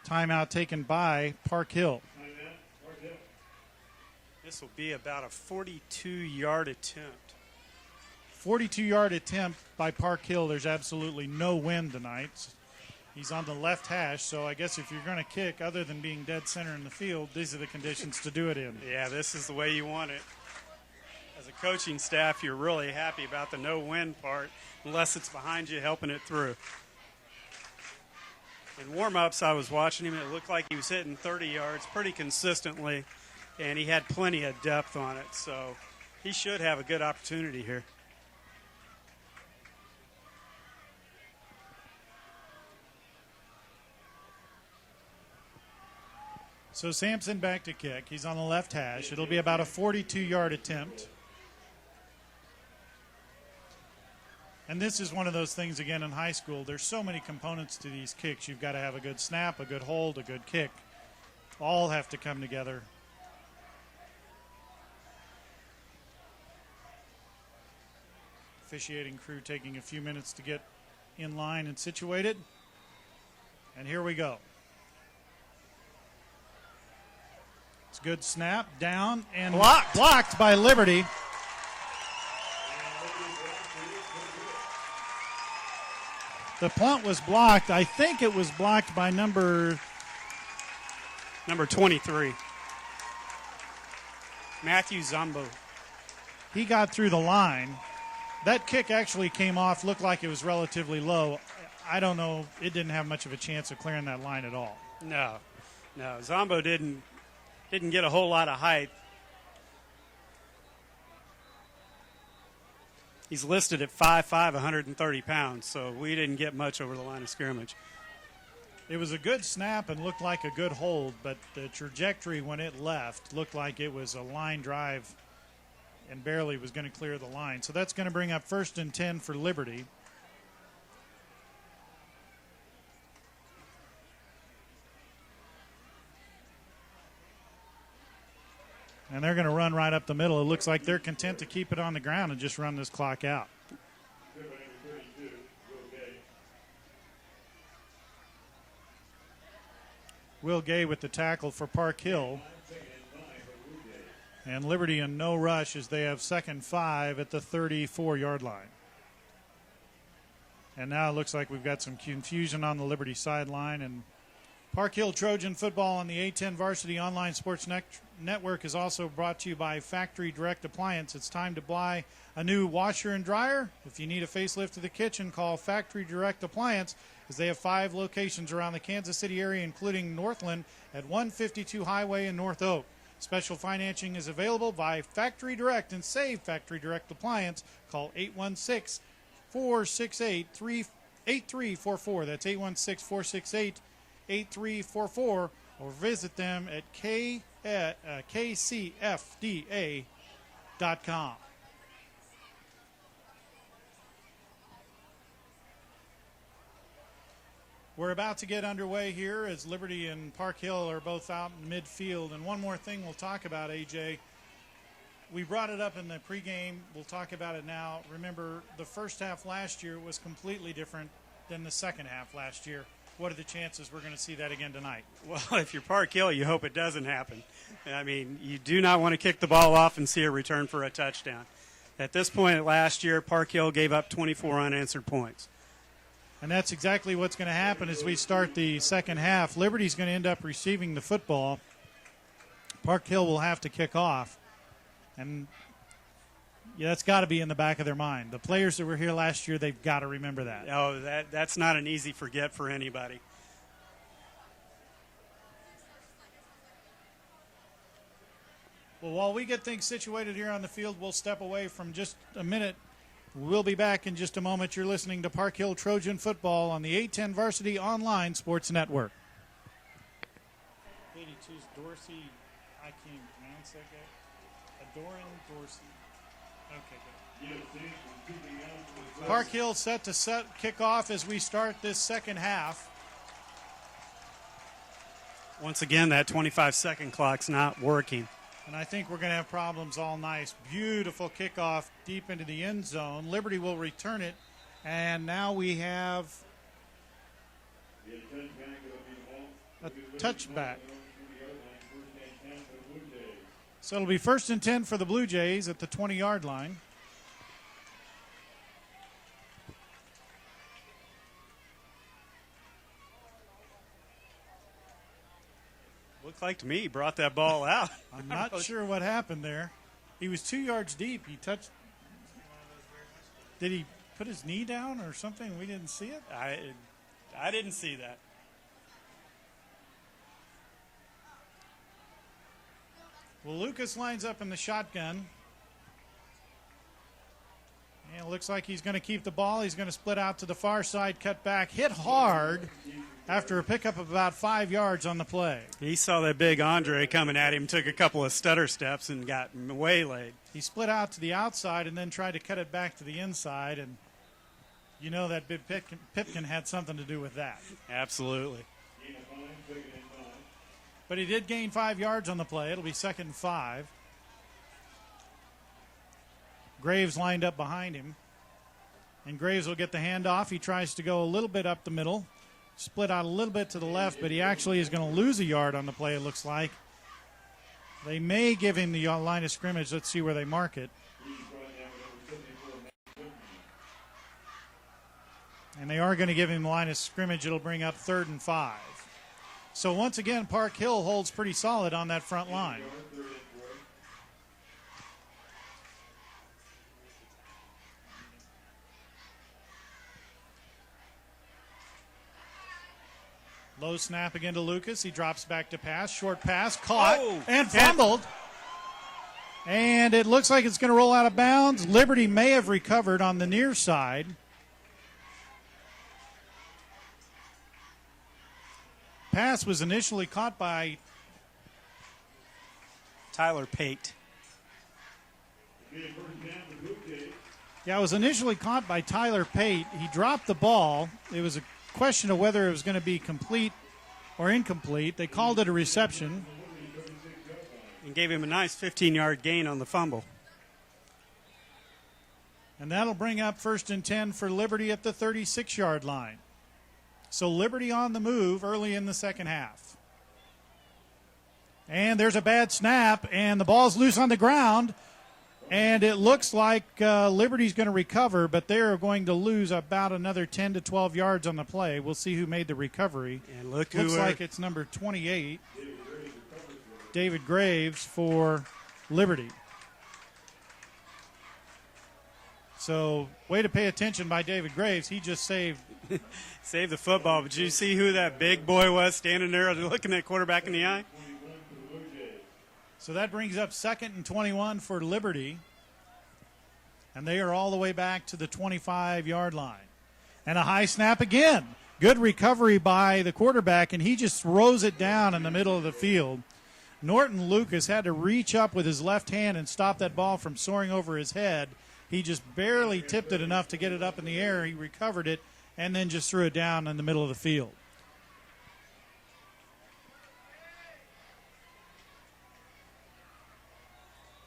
Timeout taken by Park Hill. This will be about a 42-yard attempt. 42-yard attempt by Park Hill. There's absolutely no wind tonight. He's on the left hash, so I guess if you're going to kick, other than being dead center in the field, these are the conditions to do it in. Yeah, this is the way you want it. As a coaching staff, you're really happy about the no wind part, unless it's behind you helping it through. In warm-ups, I was watching him. It looked like he was hitting 30 yards pretty consistently, and he had plenty of depth on it, so he should have a good opportunity here. So Sampson back to kick. He's on the left hash. It'll be about a 42-yard attempt. And this is one of those things, again, in high school. There's so many components to these kicks. You've got to have a good snap, a good hold, a good kick. All have to come together. Officiating crew taking a few minutes to get in line and situated. And here we go. It's a good snap, down, and blocked by Liberty. The punt was blocked. I think it was blocked by number 23. Matthew Zombo. He got through the line. That kick actually came off, looked like it was relatively low. I don't know. It didn't have much of a chance of clearing that line at all. No. Zombo didn't get a whole lot of height. He's listed at 5'5", 130 pounds, so we didn't get much over the line of scrimmage. It was a good snap and looked like a good hold, but the trajectory when it left looked like it was a line drive and barely was going to clear the line. So that's going to bring up 1st and 10 for Liberty. And they're going to run right up the middle. It looks like they're content to keep it on the ground and just run this clock out. Will Gay with the tackle for Park Hill. And Liberty in no rush as they have 2nd 5 at the 34-yard line. And now it looks like we've got some confusion on the Liberty sideline. And Park Hill Trojan football on the A10 Varsity Online Sports Network is also brought to you by Factory Direct Appliance. It's time to buy a new washer and dryer. If you need a facelift to the kitchen, call Factory Direct Appliance, as they have 5 locations around the Kansas City area, including Northland at 152 Highway in North Oak. Special financing is available by Factory Direct and Save Factory Direct Appliance. Call 816-468-8344. That's 816-468-8344. Or visit them at kcfda.com. We're about to get underway here as Liberty and Park Hill are both out in midfield. And one more thing we'll talk about, AJ. We brought it up in the pregame. We'll talk about it now. Remember, the first half last year was completely different than the second half last year. What are the chances we're going to see that again tonight? Well, if you're Park Hill, you hope it doesn't happen. I mean, you do not want to kick the ball off and see a return for a touchdown. At this point last year, Park Hill gave up 24 unanswered points. And that's exactly what's going to happen as we start the second half. Liberty's going to end up receiving the football. Park Hill will have to kick off. And yeah, that's got to be in the back of their mind. The players that were here last year, they've got to remember that. Oh, that's not an easy forget for anybody. Well, while we get things situated here on the field, we'll step away from just a minute. We'll be back in just a moment. You're listening to Park Hill Trojan Football on the 810 Varsity Online Sports Network. 82's Dorsey. I can't pronounce that guy. Adoran Dorsey. Okay, good. Park Hill set to kick off as we start this second half. Once again, that 25-second clock's not working. And I think we're going to have problems all night. Beautiful kickoff deep into the end zone. Liberty will return it. And now we have a touchback. So it'll be 1st and 10 for the Blue Jays at the 20-yard line. Looked like to me he brought that ball out. I'm not sure what happened there. He was 2 yards deep. He touched. Did he put his knee down or something? We didn't see it? I didn't see that. Well, Lucas lines up in the shotgun. And it looks like he's going to keep the ball. He's going to split out to the far side, cut back, hit hard after a pickup of about 5 yards on the play. He saw that big Andre coming at him, took a couple of stutter steps, and got waylaid. He split out to the outside and then tried to cut it back to the inside, and you know that Bib Pipkin had something to do with that. Absolutely. But he did gain 5 yards on the play. It'll be 2nd and 5. Graves lined up behind him. And Graves will get the handoff. He tries to go a little bit up the middle. Split out a little bit to the left, but he actually is going to lose a yard on the play, it looks like. They may give him the line of scrimmage. Let's see where they mark it. And they are going to give him the line of scrimmage. It'll bring up 3rd and 5. So once again, Park Hill holds pretty solid on that front line. Low snap again to Lucas. He drops back to pass. Short pass. Caught and fumbled. And it looks like it's going to roll out of bounds. Liberty may have recovered on the near side. Pass was initially caught by Tyler Pate. Yeah, it was initially caught by Tyler Pate. He dropped the ball. It was a question of whether it was going to be complete or incomplete. They called it a reception. And gave him a nice 15-yard gain on the fumble. And that'll bring up 1st and 10 for Liberty at the 36-yard line. So Liberty on the move early in the second half. And there's a bad snap, and the ball's loose on the ground. And it looks like Liberty's going to recover, but they're going to lose about another 10 to 12 yards on the play. We'll see who made the recovery. And looks like it's number 28, David Graves for Liberty. So way to pay attention by David Graves. He just saved the football. But you see who that big boy was standing there looking at quarterback in the eye? So that brings up 2nd and 21 for Liberty. And they are all the way back to the 25-yard line. And a high snap again. Good recovery by the quarterback, and he just throws it down in the middle of the field. Norton Lucas had to reach up with his left hand and stop that ball from soaring over his head. He just barely tipped it enough to get it up in the air. He recovered it and then just threw it down in the middle of the field.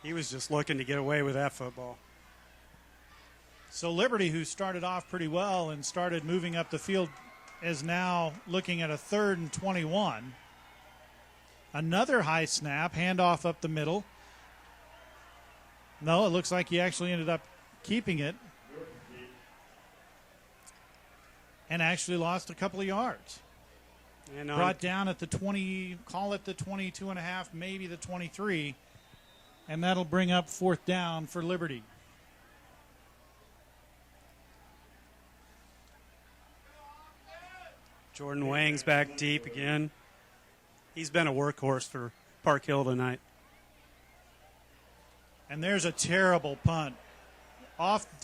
He was just looking to get away with that football. So Liberty, who started off pretty well and started moving up the field, is now looking at a 3rd and 21. Another high snap, handoff up the middle. No, it looks like he actually ended up keeping it and actually lost a couple of yards. And Brought down at the 20, call it the 22 and a half, maybe the 23, and that'll bring up 4th down for Liberty. Jordan Wang's back deep again. He's been a workhorse for Park Hill tonight. And there's a terrible punt.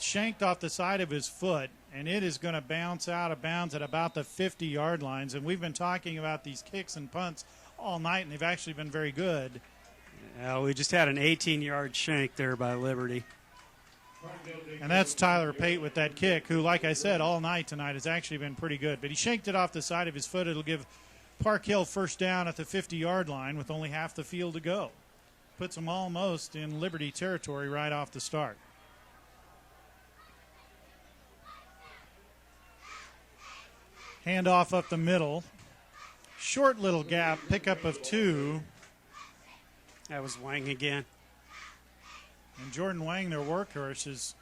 Shanked off the side of his foot, and it is going to bounce out of bounds at about the 50-yard lines. And we've been talking about these kicks and punts all night, and they've actually been very good. We just had an 18-yard shank there by Liberty. And that's Tyler Pate with that kick, who, like I said, all night tonight has actually been pretty good. But he shanked it off the side of his foot. It'll give Park Hill 1st down at the 50-yard line with only half the field to go. Puts them almost in Liberty territory right off the start. Handoff up the middle. Short little gap, pickup of 2. That was Wang again. And Jordan Wang, their workhorse, has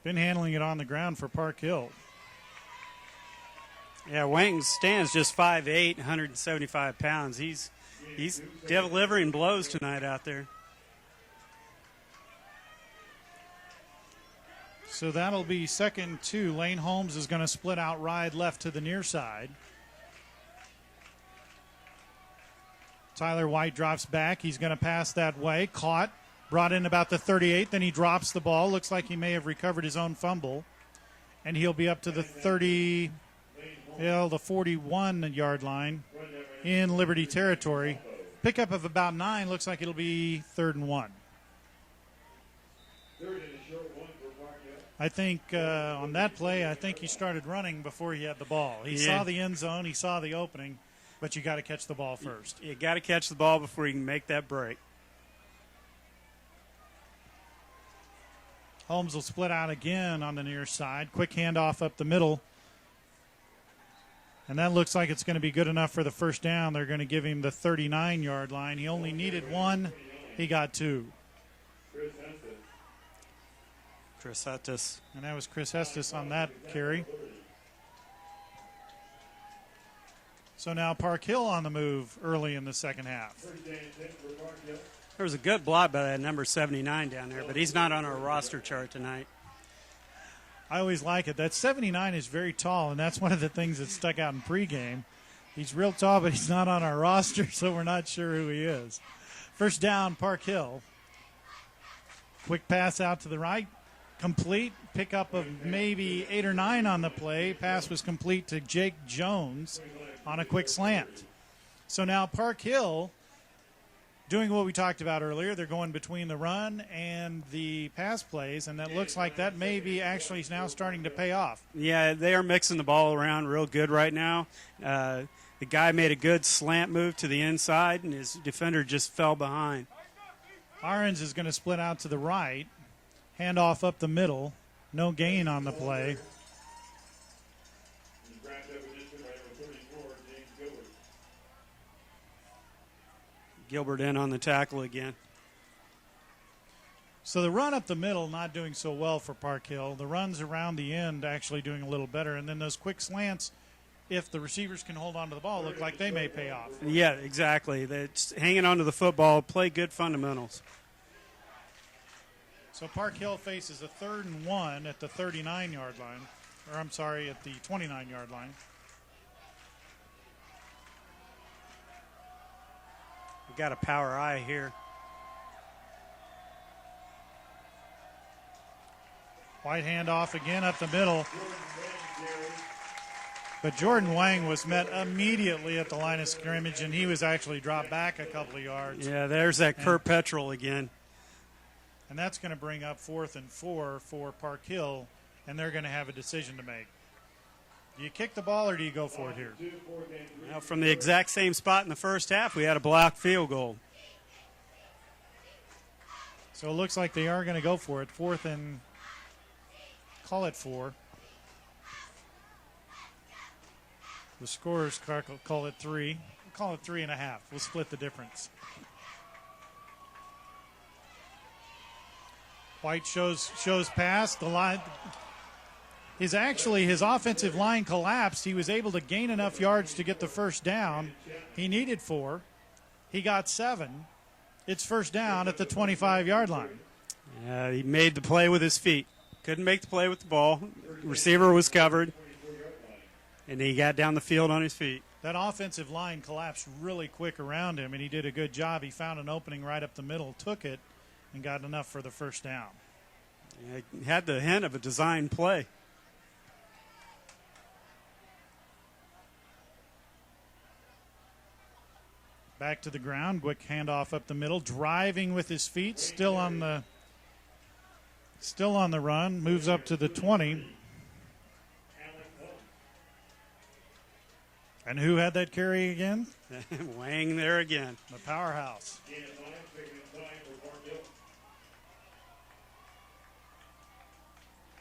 been handling it on the ground for Park Hill. Yeah, Wang stands just 5'8", 175 pounds. He's delivering blows tonight out there. So that'll be 2nd and 2. Lane Holmes is going to split out ride left to the near side. Tyler White drops back. He's going to pass that way. Caught. Brought in about the 38. Then he drops the ball. Looks like he may have recovered his own fumble. And he'll be up to the 30, the 41-yard line in Liberty territory. Pickup of about 9. Looks like it'll be 3rd and 1. I think on that play, I think he started running before he had the ball. He saw the end zone. He saw the opening. But you got to catch the ball first. You got to catch the ball before you can make that break. Holmes will split out again on the near side. Quick handoff up the middle. And that looks like it's going to be good enough for the 1st down. They're going to give him the 39-yard line. He only needed 1. He got 2. Chris Huttis. And that was Chris Hestis on that carry. So now Park Hill on the move early in the second half. There was a good block by that number 79 down there, but he's not on our roster chart tonight. I always like it. That 79 is very tall, and that's one of the things that stuck out in pregame. He's real tall, but he's not on our roster, so we're not sure who he is. 1st down, Park Hill. Quick pass out to the right. Complete. Pickup of maybe 8 or 9 on the play. Pass was complete to Jake Jones on a quick slant. So now Park Hill doing what we talked about earlier. They're going between the run and the pass plays, and that looks like that may be actually now starting to pay off. Yeah, they are mixing the ball around real good right now. The guy made a good slant move to the inside, and his defender just fell behind. Ahrens is going to split out to the right. Handoff up the middle. No gain on the play. Gilbert in on the tackle again. So the run up the middle not doing so well for Park Hill. The runs around the end actually doing a little better. And then those quick slants, if the receivers can hold on to the ball, look like they may pay off. Yeah, exactly. That's hanging on to the football, play good fundamentals. So Park Hill faces a 3rd and 1 at the 39-yard line. Or I'm sorry, at the 29-yard line. We got a power eye here. White handoff again up the middle. But Jordan Wang was met immediately at the line of scrimmage, and he was actually dropped back a couple of yards. Yeah, there's that Kurt Petrel again. And that's going to bring up 4th and 4 for Park Hill, and they're going to have a decision to make. Do you kick the ball or do you go for it here? Now, from the exact same spot in the first half, we had a blocked field goal. So it looks like they are going to go for it. 4th and, call it 4. The scorers call it 3. We'll call it 3.5. We'll split the difference. White shows pass. The line. His offensive line collapsed. He was able to gain enough yards to get the first down. He needed 4. He got 7. It's first down at the 25-yard line. He made the play with his feet. Couldn't make the play with the ball. Receiver was covered, and he got down the field on his feet. That offensive line collapsed really quick around him, and he did a good job. He found an opening right up the middle, took it, and got enough for the first down. He had the hint of a design play. Back to the ground, quick handoff up the middle, driving with his feet, still on the run, moves up to the 20. And who had that carry again? Wang there again. The powerhouse.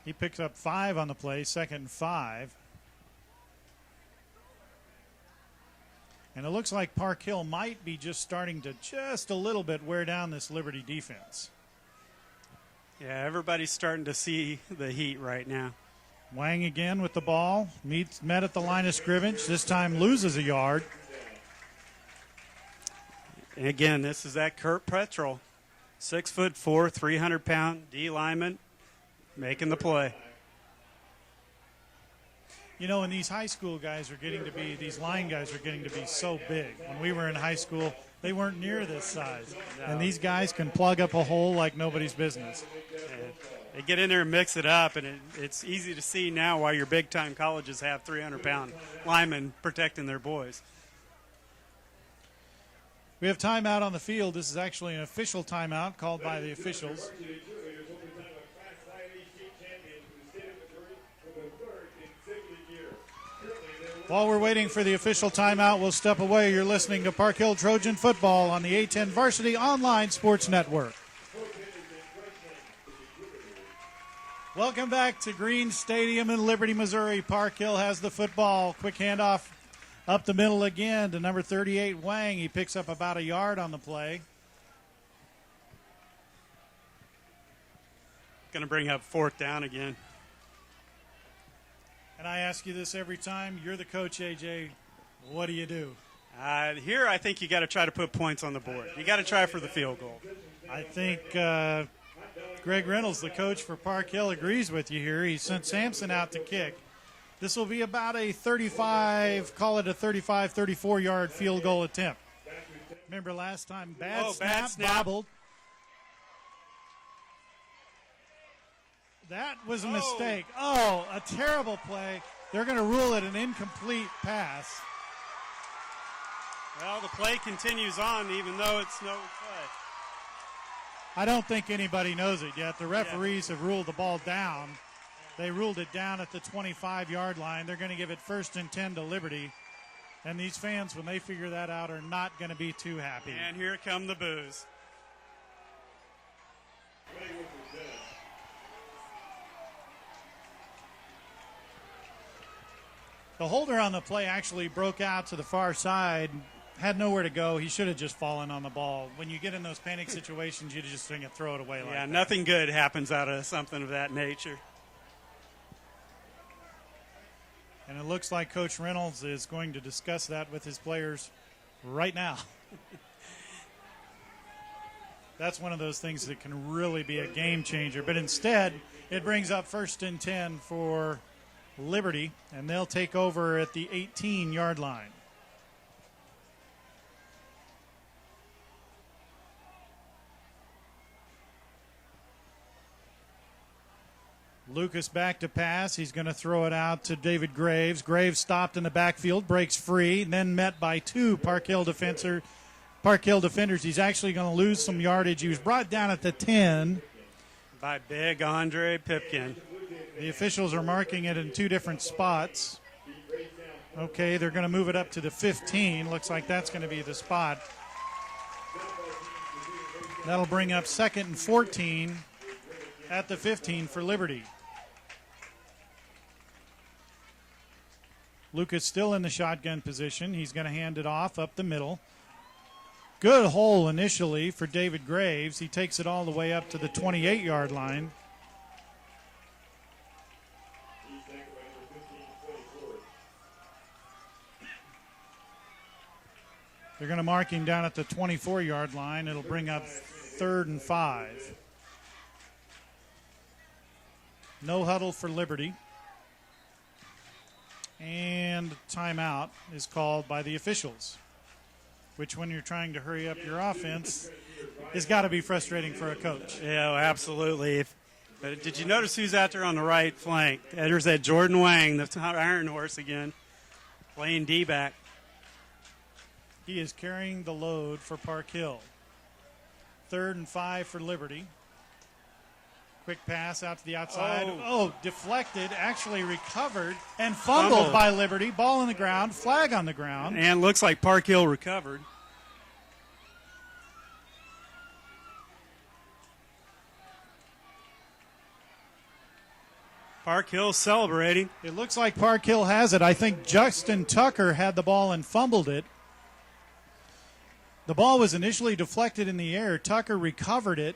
He picks up 5 on the play, 2nd and 5. And it looks like Park Hill might be just starting to just a little bit wear down this Liberty defense. Yeah, everybody's starting to see the heat right now. Wang again with the ball, met at the line of scrimmage, this time loses a yard. And again, this is that Kurt Petrel, 6'4", 300-pound D lineman, making the play. You know, and these high school guys these line guys are getting to be so big. When we were in high school, they weren't near this size. No. And these guys can plug up a hole like nobody's business. Yeah. They get in there and mix it up, and it's easy to see now why your big-time colleges have 300-pound linemen protecting their boys. We have timeout on the field. This is actually an official timeout called by the officials. While we're waiting for the official timeout, we'll step away. You're listening to Park Hill Trojan Football on the A10 Varsity Online Sports Network. Welcome back to Green Stadium in Liberty, Missouri. Park Hill has the football. Quick handoff up the middle again to number 38, Wang. He picks up about a yard on the play. Going to bring up 4th down again. And I ask you this every time. You're the coach, AJ. What do you do? Here, I think you got to try to put points on the board. You got to try for the field goal. I think Greg Reynolds, the coach for Park Hill, agrees with you here. He sent Sampson out to kick. This will be about a 34-yard field goal attempt. Remember last time, bad snap, bobbled. That was a mistake. Oh, a terrible play. They're going to rule it an incomplete pass. Well, the play continues on even though it's no play. I don't think anybody knows it yet. The referees have ruled the ball down. They ruled it down at the 25-yard line. They're going to give it 1st and 10 to Liberty. And these fans, when they figure that out, are not going to be too happy. And here come the boos. The holder on the play actually broke out to the far side, had nowhere to go. He should have just fallen on the ball. When you get in those panic situations, you just throw it away like that. Yeah, nothing good happens out of something of that nature. And it looks like Coach Reynolds is going to discuss that with his players right now. That's one of those things that can really be a game changer. But instead, it brings up 1st and 10 for Liberty, and they'll take over at the 18-yard line. Lucas back to pass. He's going to throw it out to David Graves. Graves stopped in the backfield, breaks free, and then met by two Park Hill defenders. He's actually going to lose some yardage. He was brought down at the 10. By big Andre Pipkin. The officials are marking it in two different spots. Okay, they're going to move it up to the 15. Looks like that's going to be the spot. That'll bring up 2nd and 14 at the 15 for Liberty. Lucas still in the shotgun position. He's going to hand it off up the middle. Good hole initially for David Graves. He takes it all the way up to the 28-yard line. They're going to mark him down at the 24-yard line. It'll bring up 3rd and 5. No huddle for Liberty. And timeout is called by the officials, which when you're trying to hurry up your offense has got to be frustrating for a coach. Yeah, absolutely. But did you notice who's out there on the right flank? There's that Jordan Wang, the Iron Horse again, playing D-back. He is carrying the load for Park Hill. 3rd and 5 for Liberty. Quick pass out to the outside. Oh, deflected, actually recovered, and fumbled by Liberty. Ball on the ground, flag on the ground. And looks like Park Hill recovered. Park Hill celebrating. It looks like Park Hill has it. I think Justin Tucker had the ball and fumbled it. The ball was initially deflected in the air. Tucker recovered it,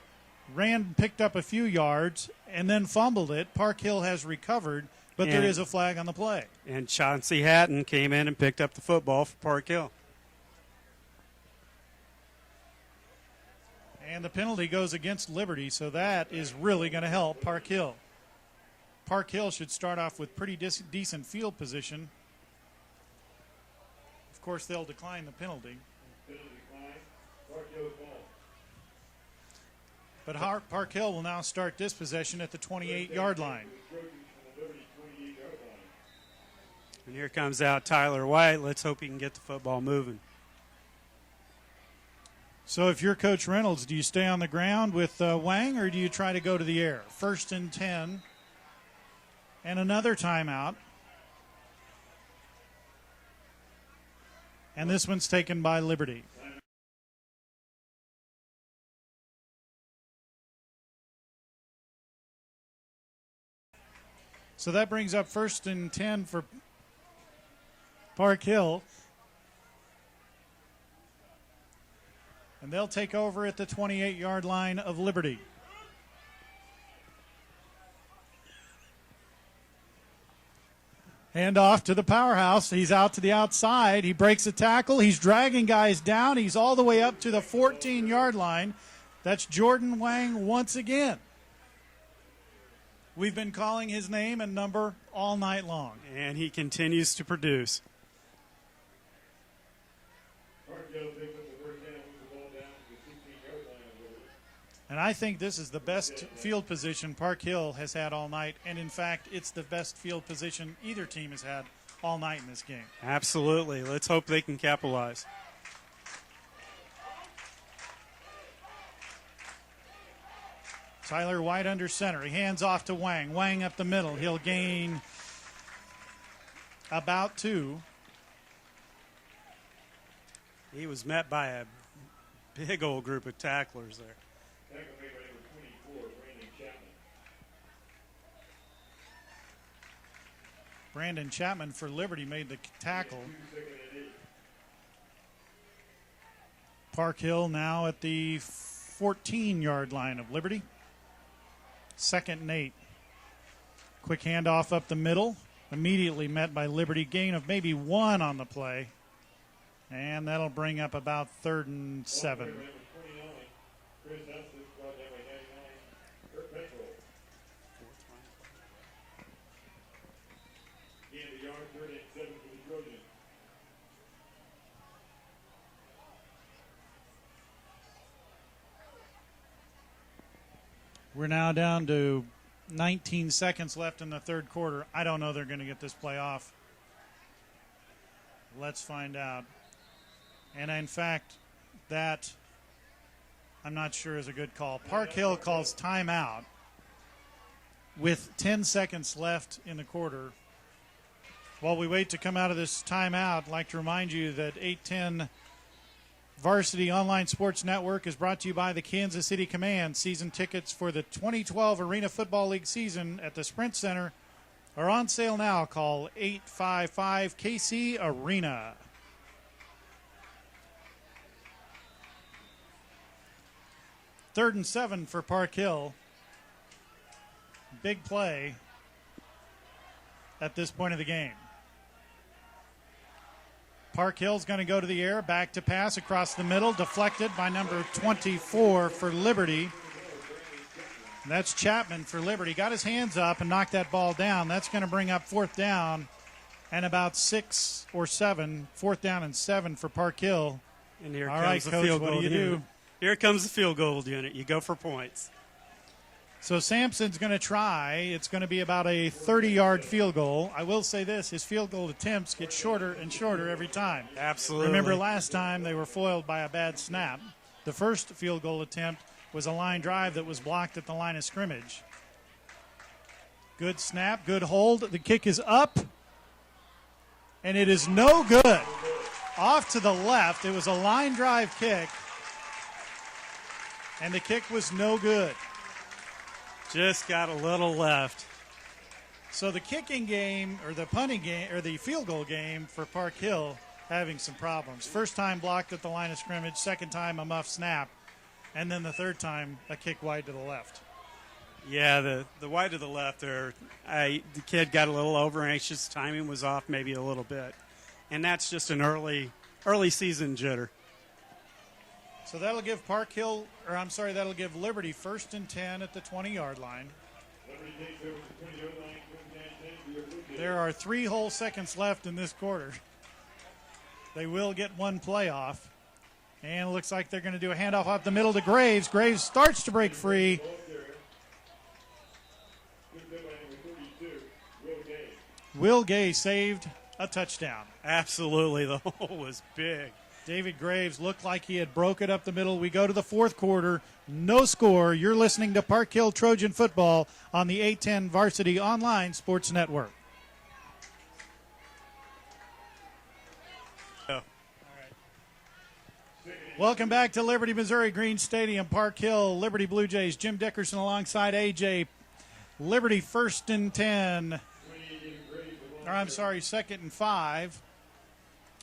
picked up a few yards, and then fumbled it. Park Hill has recovered, but there is a flag on the play. And Chauncey Hatton came in and picked up the football for Park Hill. And the penalty goes against Liberty, so that is really going to help Park Hill. Park Hill should start off with pretty decent field position. Of course, they'll decline the penalty. But Park Hill will now start this possession at the 28-yard line. And here comes out Tyler White. Let's hope he can get the football moving. So if you're Coach Reynolds, do you stay on the ground with Wang, or do you try to go to the air? 1st and 10. And another timeout. And this one's taken by Liberty. So that brings up 1st and 10 for Park Hill. And they'll take over at the 28-yard line of Liberty. Hand off to the powerhouse. He's out to the outside. He breaks a tackle. He's dragging guys down. He's all the way up to the 14-yard line. That's Jordan Wang once again. We've been calling his name and number all night long. And he continues to produce. And I think this is the best field position Park Hill has had all night. And, in fact, it's the best field position either team has had all night in this game. Absolutely. Let's hope they can capitalize. Tyler White under center. He hands off to Wang. Wang up the middle. He'll gain about 2. He was met by a big old group of tacklers there. Brandon Chapman for Liberty made the tackle. Park Hill now at the 14-yard line of Liberty. 2nd and 8. Quick handoff up the middle. Immediately met by Liberty. Gain of maybe 1 on the play. And that'll bring up about 3rd and 7. We're now down to 19 seconds left in the third quarter. I don't know they're going to get this play off. Let's find out. And in fact, that I'm not sure is a good call. Park Hill calls timeout with 10 seconds left in the quarter. While we wait to come out of this timeout, I'd like to remind you that 810 Varsity Online Sports Network is brought to you by the Kansas City Command. Season tickets for the 2012 Arena Football League season at the Sprint Center are on sale now. Call 855-KC-ARENA. Third and 7 for Park Hill. Big play at this point of the game. Park Hill's going to go to the air, back to pass across the middle, deflected by number 24 for Liberty. That's Chapman for Liberty. Got his hands up and knocked that ball down. That's going to bring up fourth down and about 6 or 7. Fourth down and 7 for Park Hill. And here All comes right, the Coach, field what goal do you unit. do? Here comes the field goal unit. You go for points. So Sampson's going to try. It's going to be about a 30-yard field goal. I will say this, his field goal attempts get shorter and shorter every time. Absolutely. Remember last time they were foiled by a bad snap. The first field goal attempt was a line drive that was blocked at the line of scrimmage. Good snap, good hold. The kick is up, and it is no good. Off to the left. It was a line drive kick, and the kick was no good. Just got a little left. So the kicking game, or the punting game, or the field goal game for Park Hill having some problems. First time blocked at the line of scrimmage, second time a muff snap, and then the third time a kick wide to the left. Yeah, the wide to the left there, the kid got a little over anxious. Timing was off maybe a little bit. And that's just an early season jitter. So that'll give that'll give Liberty first and 10 at the 20-yard line. There are 3 whole seconds left in this quarter. They will get one play off. And it looks like they're going to do a handoff up the middle to Graves. Graves starts to break free. Will Gay saved a touchdown. Absolutely. The hole was big. David Graves looked like he had broke it up the middle. We go to the fourth quarter. No score. You're listening to Park Hill Trojan football on the 810 Varsity Online Sports Network. Oh. Welcome back to Liberty, Missouri Green Stadium, Park Hill, Liberty Blue Jays. Jim Dickerson alongside AJ. Liberty first and 10. Second and 5.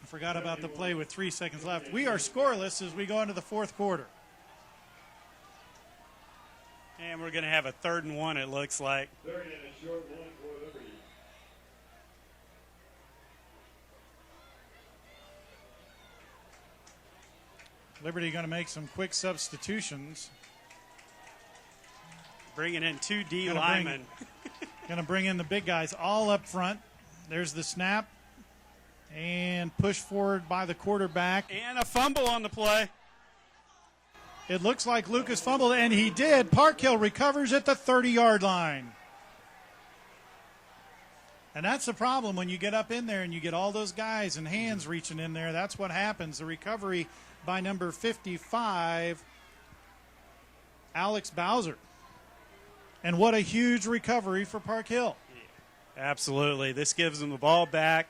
I forgot about the play with 3 seconds left. We are scoreless as we go into the fourth quarter. And we're going to have a 3rd and 1, it looks like. Third and a short one for Liberty. Liberty going to make some quick substitutions. Bringing in 2 D Gonna linemen. Going to bring in the big guys all up front. There's the snap. And push forward by the quarterback. And a fumble on the play. It looks like Lucas fumbled, and he did. Park Hill recovers at the 30-yard line. And that's the problem when you get up in there and you get all those guys and hands reaching in there. That's what happens. The recovery by number 55, Alex Bowser. And what a huge recovery for Park Hill. Absolutely. This gives them the ball back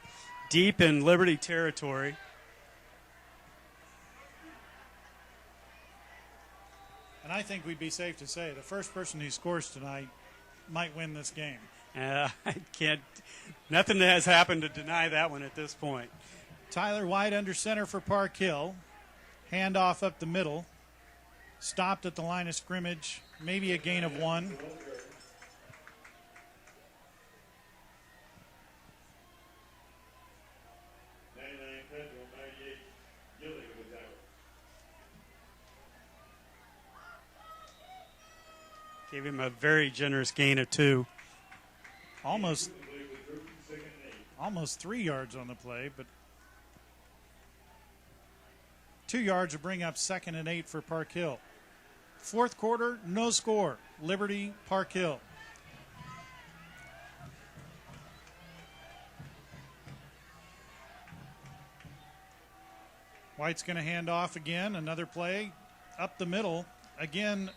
deep in Liberty territory. And I think we'd be safe to say the first person who scores tonight might win this game. Nothing has happened to deny that one at this point. Tyler White under center for Park Hill. Handoff up the middle. Stopped at the line of scrimmage. Maybe a gain of 1. Gave him a very generous gain of 2. Almost 3 yards on the play, but 2 yards will bring up 2nd and 8 for Park Hill. Fourth quarter, no score. Liberty, Park Hill. White's going to hand off again. Another play up the middle. Again,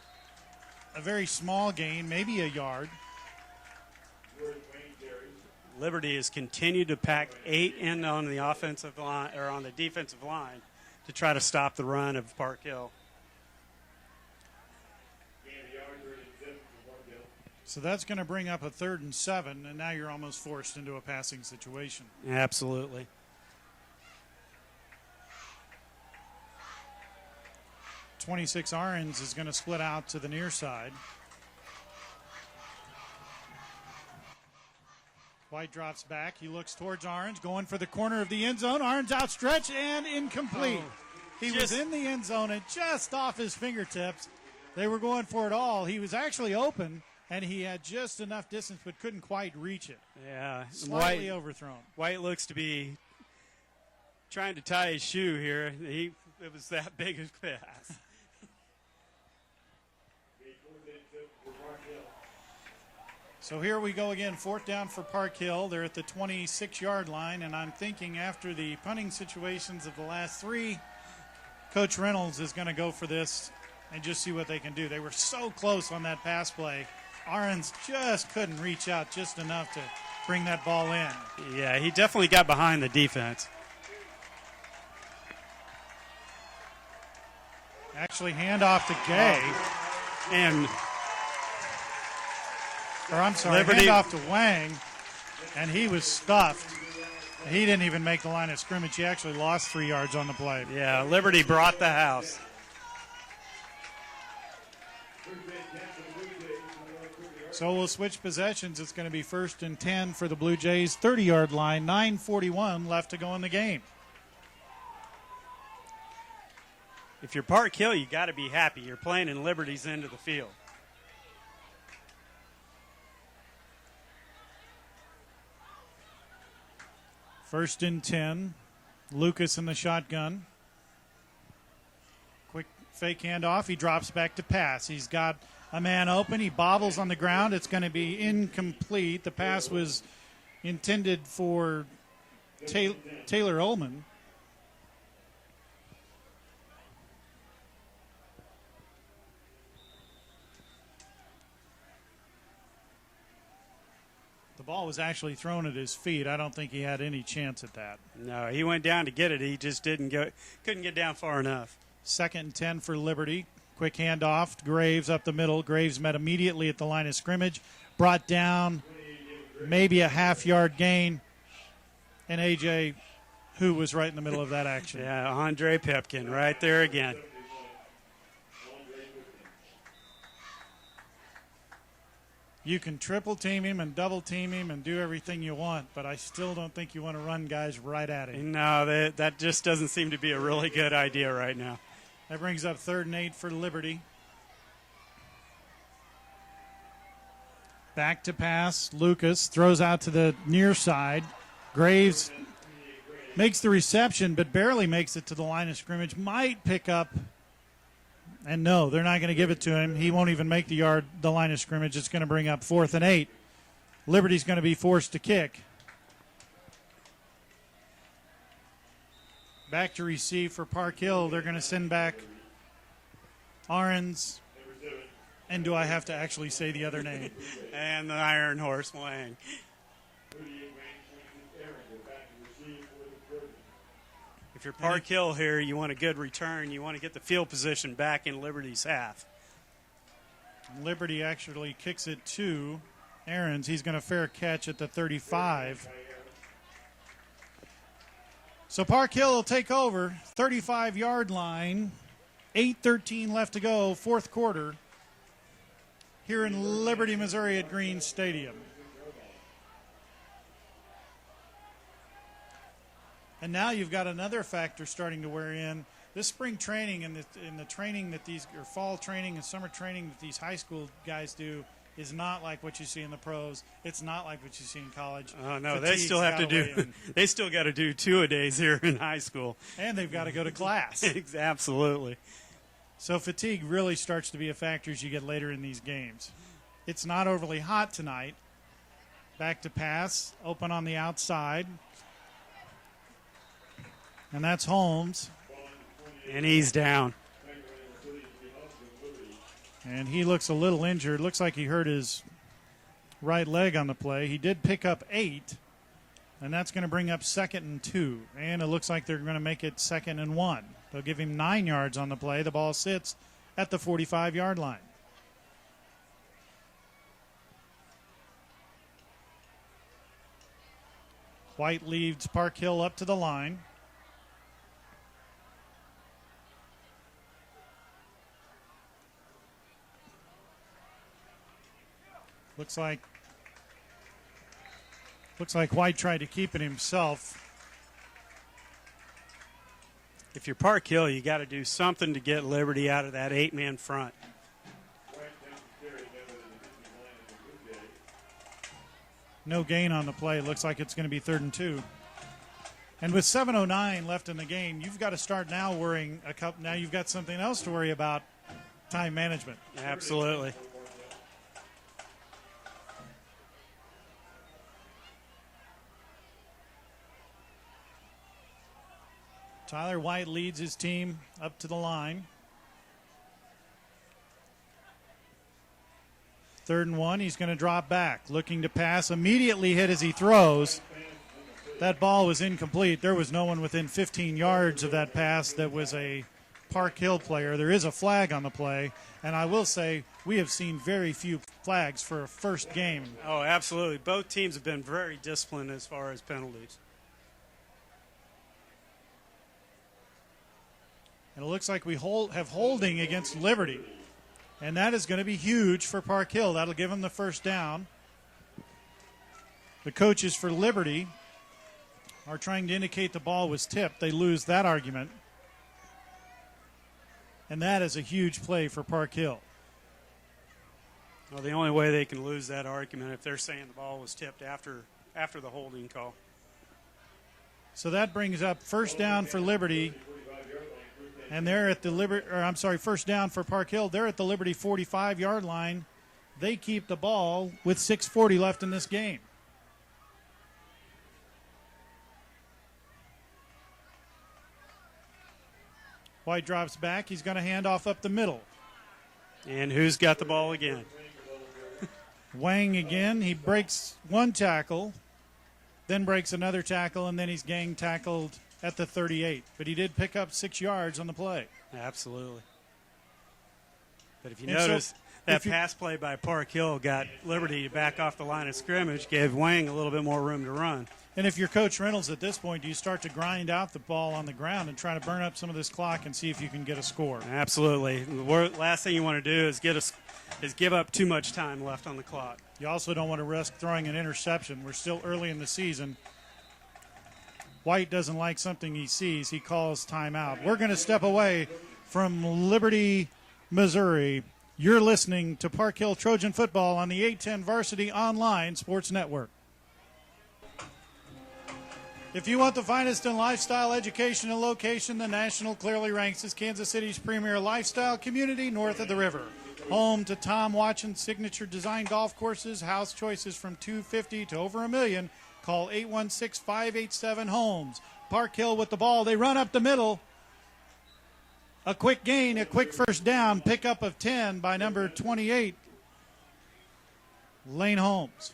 a very small gain, maybe a yard. Liberty has continued to pack 8 in on the offensive line or on the defensive line to try to stop the run of Park Hill. So that's going to bring up a 3rd and 7, and now you're almost forced into a passing situation. Absolutely. .26 Orange is going to split out to the near side. White drops back. He looks towards Orange, going for the corner of the end zone. Orange outstretched and incomplete. He was in the end zone and just off his fingertips. They were going for it all. He was actually open, and he had just enough distance but couldn't quite reach it. Yeah. Slightly overthrown. White looks to be trying to tie his shoe here. It was that big a pass. So here we go again, 4th down for Park Hill. They're at the 26-yard line, and I'm thinking after the punting situations of the last 3, Coach Reynolds is going to go for this and just see what they can do. They were so close on that pass play. Ahrens just couldn't reach out just enough to bring that ball in. Yeah, he definitely got behind the defense. Actually, handoff to Gay. And Liberty handoff to Wang, and he was stuffed. He didn't even make the line of scrimmage. He actually lost 3 yards on the play. Yeah, Liberty brought the house. So we'll switch possessions. It's going to be 1st and 10 for the Blue Jays, 30-yard line, 9:41 left to go in the game. If you're Park Hill, you got to be happy. You're playing in Liberty's end of the field. First and 10. Lucas in the shotgun. Quick fake handoff. He drops back to pass. He's got a man open. He bobbles on the ground. It's going to be incomplete. The pass was intended for Taylor Ullman. The ball was actually thrown at his feet. I don't think he had any chance at that. No, he went down to get it. He just couldn't get down far enough. 2nd and 10 for Liberty. Quick handoff. Graves up the middle. Graves met immediately at the line of scrimmage. Brought down, maybe a half-yard gain. And A.J., who was right in the middle of that action. Yeah, Andre Pipkin right there again. You can triple team him and double team him and do everything you want, but I still don't think you want to run guys right at him. No, that just doesn't seem to be a really good idea right now. That brings up 3rd and 8 for Liberty. Back to pass. Lucas throws out to the near side. Graves makes the reception, but barely makes it to the line of scrimmage. Might pick up. And no, they're not going to give it to him. He won't even make the line of scrimmage. It's going to bring up 4th and 8. Liberty's going to be forced to kick. Back to receive for Park Hill. They're going to send back Ahrens. And do I have to actually say the other name? And the Iron Horse Wang. If you're Park Hill here, you want a good return. You want to get the field position back in Liberty's half. Liberty actually kicks it to Ahrens. He's going to fair catch at the 35. So Park Hill will take over, 35-yard line, 8:13 left to go, 4th quarter, here in Liberty, Missouri at Green Stadium. And now you've got another factor starting to wear in. This spring training and the training that these, or fall training and summer training that these high school guys do is not like what you see in the pros. It's not like what you see in college. Oh no, Fatigue's they still have to gotta weigh do. in. They still got to do 2-a-days here in high school. And they've got to go to class. Absolutely. So fatigue really starts to be a factor as you get later in these games. It's not overly hot tonight. Back to pass, open on the outside. And that's Holmes. And he's down. And he looks a little injured. Looks like he hurt his right leg on the play. He did pick up 8, and that's going to bring up 2nd and 2. And it looks like they're going to make it 2nd and 1. They'll give him 9 yards on the play. The ball sits at the 45-yard line. White leads Park Hill up to the line. Looks like White tried to keep it himself. If you're Park Hill, you got to do something to get Liberty out of that 8-man front. No gain on the play. Looks like it's going to be 3rd and 2. And with 7:09 left in the game, you've got to start now worrying a couple. Now you've got something else to worry about: time management. Absolutely. Tyler White leads his team up to the line. 3rd and 1. He's going to drop back, looking to pass. Immediately hit as he throws. That ball was incomplete. There was no one within 15 yards of that pass that was a Park Hill player. There is a flag on the play, and I will say we have seen very few flags for a first game. Oh, absolutely. Both teams have been very disciplined as far as penalties. And it looks like we have holding against Liberty. And that is going to be huge for Park Hill. That'll give them the first down. The coaches for Liberty are trying to indicate the ball was tipped. They lose that argument. And that is a huge play for Park Hill. Well, the only way they can lose that argument if they're saying the ball was tipped after the holding call. So that brings up first down for Liberty. And they're at the first down for Park Hill. They're at the Liberty 45-yard line. They keep the ball with 6:40 left in this game. White drops back. He's going to hand off up the middle. And who's got the ball again? Wang again. He breaks one tackle, then breaks another tackle, and then he's gang tackled at the 38. But he did pick up 6 yards on the play. Absolutely. But if you notice, that pass play by Park Hill got Liberty to back off the line of scrimmage, gave Wang a little bit more room to run. And if you're Coach Reynolds at this point, do you start to grind out the ball on the ground and try to burn up some of this clock and see if you can get a score? Absolutely. The last thing you want to do is give up too much time left on the clock. You also don't want to risk throwing an interception. We're still early in the season. White doesn't like something he sees. He calls timeout. We're going to step away from Liberty, Missouri. You're listening to Park Hill Trojan Football on the 810 Varsity Online Sports Network. If you want the finest in lifestyle, education, and location, the National clearly ranks as Kansas City's premier lifestyle community north of the river. Home to Tom Watchen's signature design golf courses, house choices from $250 to over $1 million. Call 816-587-HOMES. Park Hill with the ball. They run up the middle. A quick gain, a quick first down. Pickup of 10 by number 28, Lane Holmes.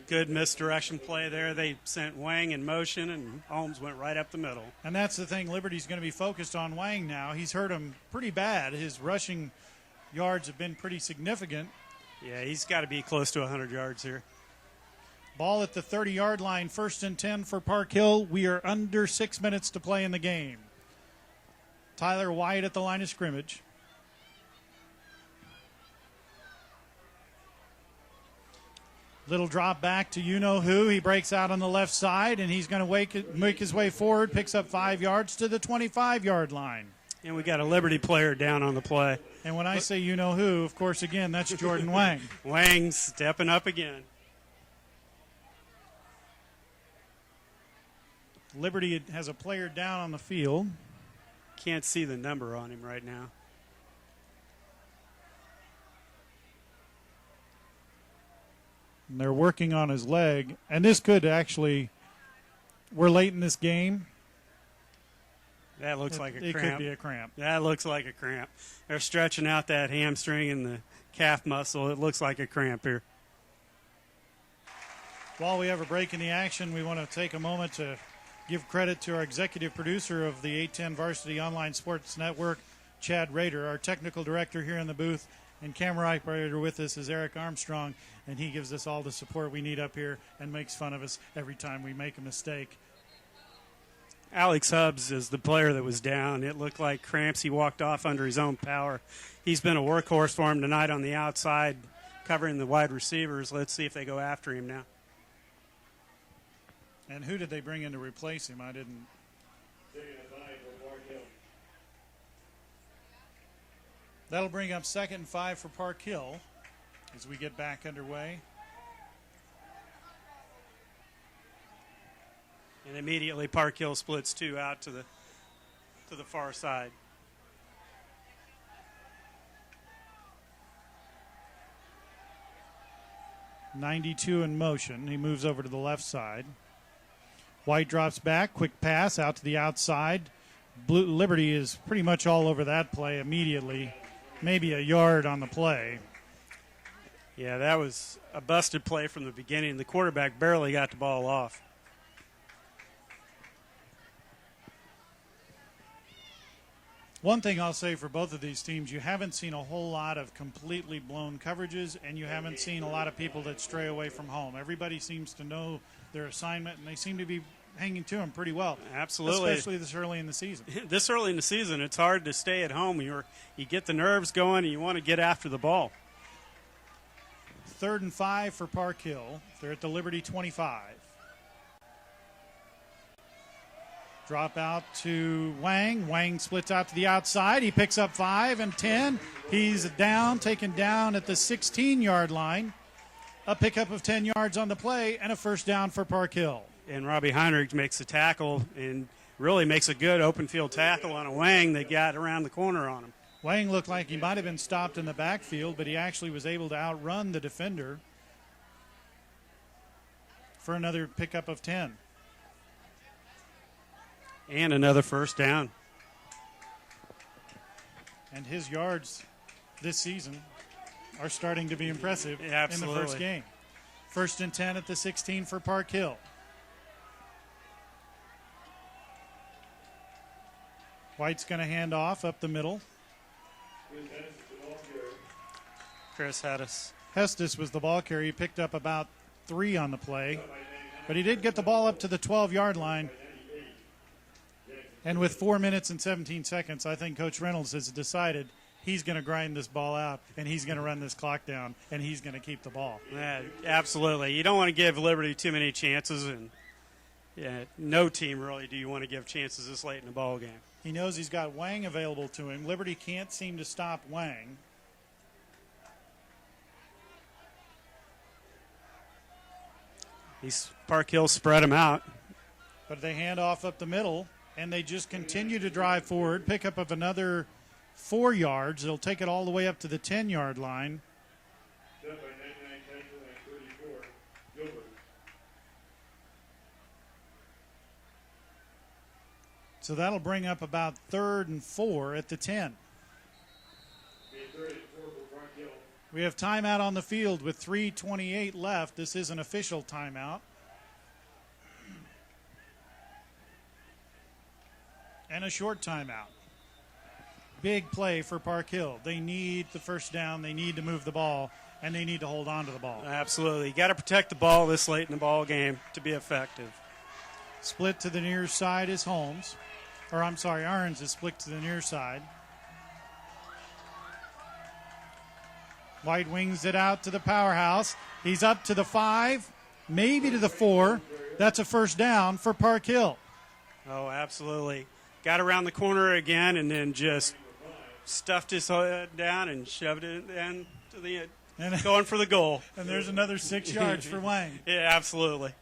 Good misdirection play there. They sent Wang in motion, and Holmes went right up the middle. And that's the thing. Liberty's going to be focused on Wang now. He's hurt him pretty bad. His rushing yards have been pretty significant. Yeah, he's got to be close to 100 yards here. Ball at the 30-yard line, 1st and 10 for Park Hill. We are under 6 minutes to play in the game. Tyler White at the line of scrimmage. Little drop back to you-know-who. He breaks out on the left side, and he's going to make his way forward, picks up 5 yards to the 25-yard line. And we got a Liberty player down on the play. And when I say you-know-who, of course, again, that's Jordan Wang. Wang's stepping up again. Liberty has a player down on the field. Can't see the number on him right now. And they're working on his leg. And this could actually, we're late in this game. That looks like a It cramp. could be a cramp. That looks like a cramp. They're stretching out that hamstring and the calf muscle. It looks like a cramp here. While we have a break in the action, we want to take a moment to give credit to our executive producer of the 810 Varsity Online Sports Network, Chad Rader. Our technical director here in the booth and camera operator with us is Eric Armstrong, and he gives us all the support we need up here and makes fun of us every time we make a mistake. Alex Hubbs is the player that was down. It looked like cramps. He walked off under his own power. He's been a workhorse for him tonight on the outside, covering the wide receivers. Let's see if they go after him now. And who did they bring in to replace him? I didn't. Taking a 5 for Park Hill. That'll bring up 2nd and 5 for Park Hill as we get back underway. And immediately Park Hill splits 2 out to the far side. .92 in motion. He moves over to the left side. White drops back, quick pass out to the outside. Blue Liberty is pretty much all over that play immediately. Maybe a yard on the play. Yeah, that was a busted play from the beginning. The quarterback barely got the ball off. One thing I'll say for both of these teams, you haven't seen a whole lot of completely blown coverages, and you haven't seen a lot of people that stray away from home. Everybody seems to know their assignment, and they seem to be hanging to them pretty well. Absolutely. Especially this early in the season. This early in the season, it's hard to stay at home. You get the nerves going, and you want to get after the ball. 3rd and 5 for Park Hill. They're at the Liberty 25. Drop out to Wang. Wang splits out to the outside. He picks up 5 and 10. He's down, taken down at the 16-yard line. A pickup of 10 yards on the play and a first down for Park Hill. And Robbie Heinrich makes the tackle and really makes a good open field tackle on a Wang that got around the corner on him. Wang looked like he might have been stopped in the backfield, but he actually was able to outrun the defender for another pickup of 10. And another first down. And his yards this season are starting to be impressive in the Absolutely. first game. 1st and 10 at the 16 for Park Hill. White's going to hand off up the middle. Chris Hedges. Hestus was the ball carrier. He picked up about 3 on the play, but he did get the ball up to the 12-yard line. And with 4 minutes and 17 seconds, I think Coach Reynolds has decided he's going to grind this ball out, and he's going to run this clock down, and he's going to keep the ball. Yeah, absolutely. You don't want to give Liberty too many chances, and no team really do you want to give chances this late in the ball game. He knows he's got Wang available to him. Liberty can't seem to stop Wang. Park Hill spread him out. But they hand off up the middle, and they just continue to drive forward. Pickup of another 4 yards. They'll take it all the way up to the 10-yard line. Done by 99 tackle and 34. Gilbert. So that'll bring up about 3rd and 4 at the 10. Being 3rd and 4 for Park Hill. We have timeout on the field with 3:28 left. This is an official timeout. And a short timeout. Big play for Park Hill. They need the first down. They need to move the ball, and they need to hold on to the ball. Absolutely. You got to protect the ball this late in the ball game to be effective. Split to the near side is Holmes. Or I'm sorry, Arns is split to the near side. White wings it out to the powerhouse. He's up to the 5, maybe to the 4. That's a first down for Park Hill. Oh, absolutely. Got around the corner again and then just stuffed his head down and shoved it in to the And, going for the goal. and there's another 6 yards for Wang. Yeah, absolutely.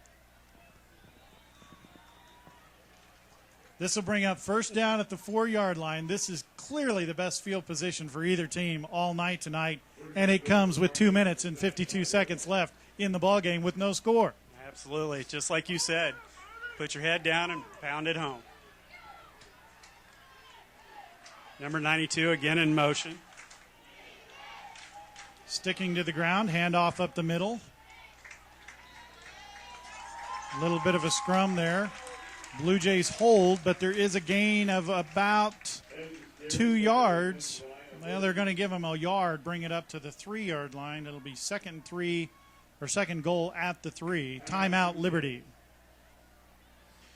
This will bring up first down at the 4-yard line. This is clearly the best field position for either team all night tonight, and it comes with 2 minutes and 52 seconds left in the ballgame with no score. Absolutely. Just like you said, put your head down and pound it home. Number 92 again in motion. Sticking to the ground, handoff up the middle. A little bit of a scrum there. Blue Jays hold, but there is a gain of about 2 yards. Well, they're going to give him a yard, bring it up to the 3-yard line. It'll be second goal at the 3. Timeout, Liberty.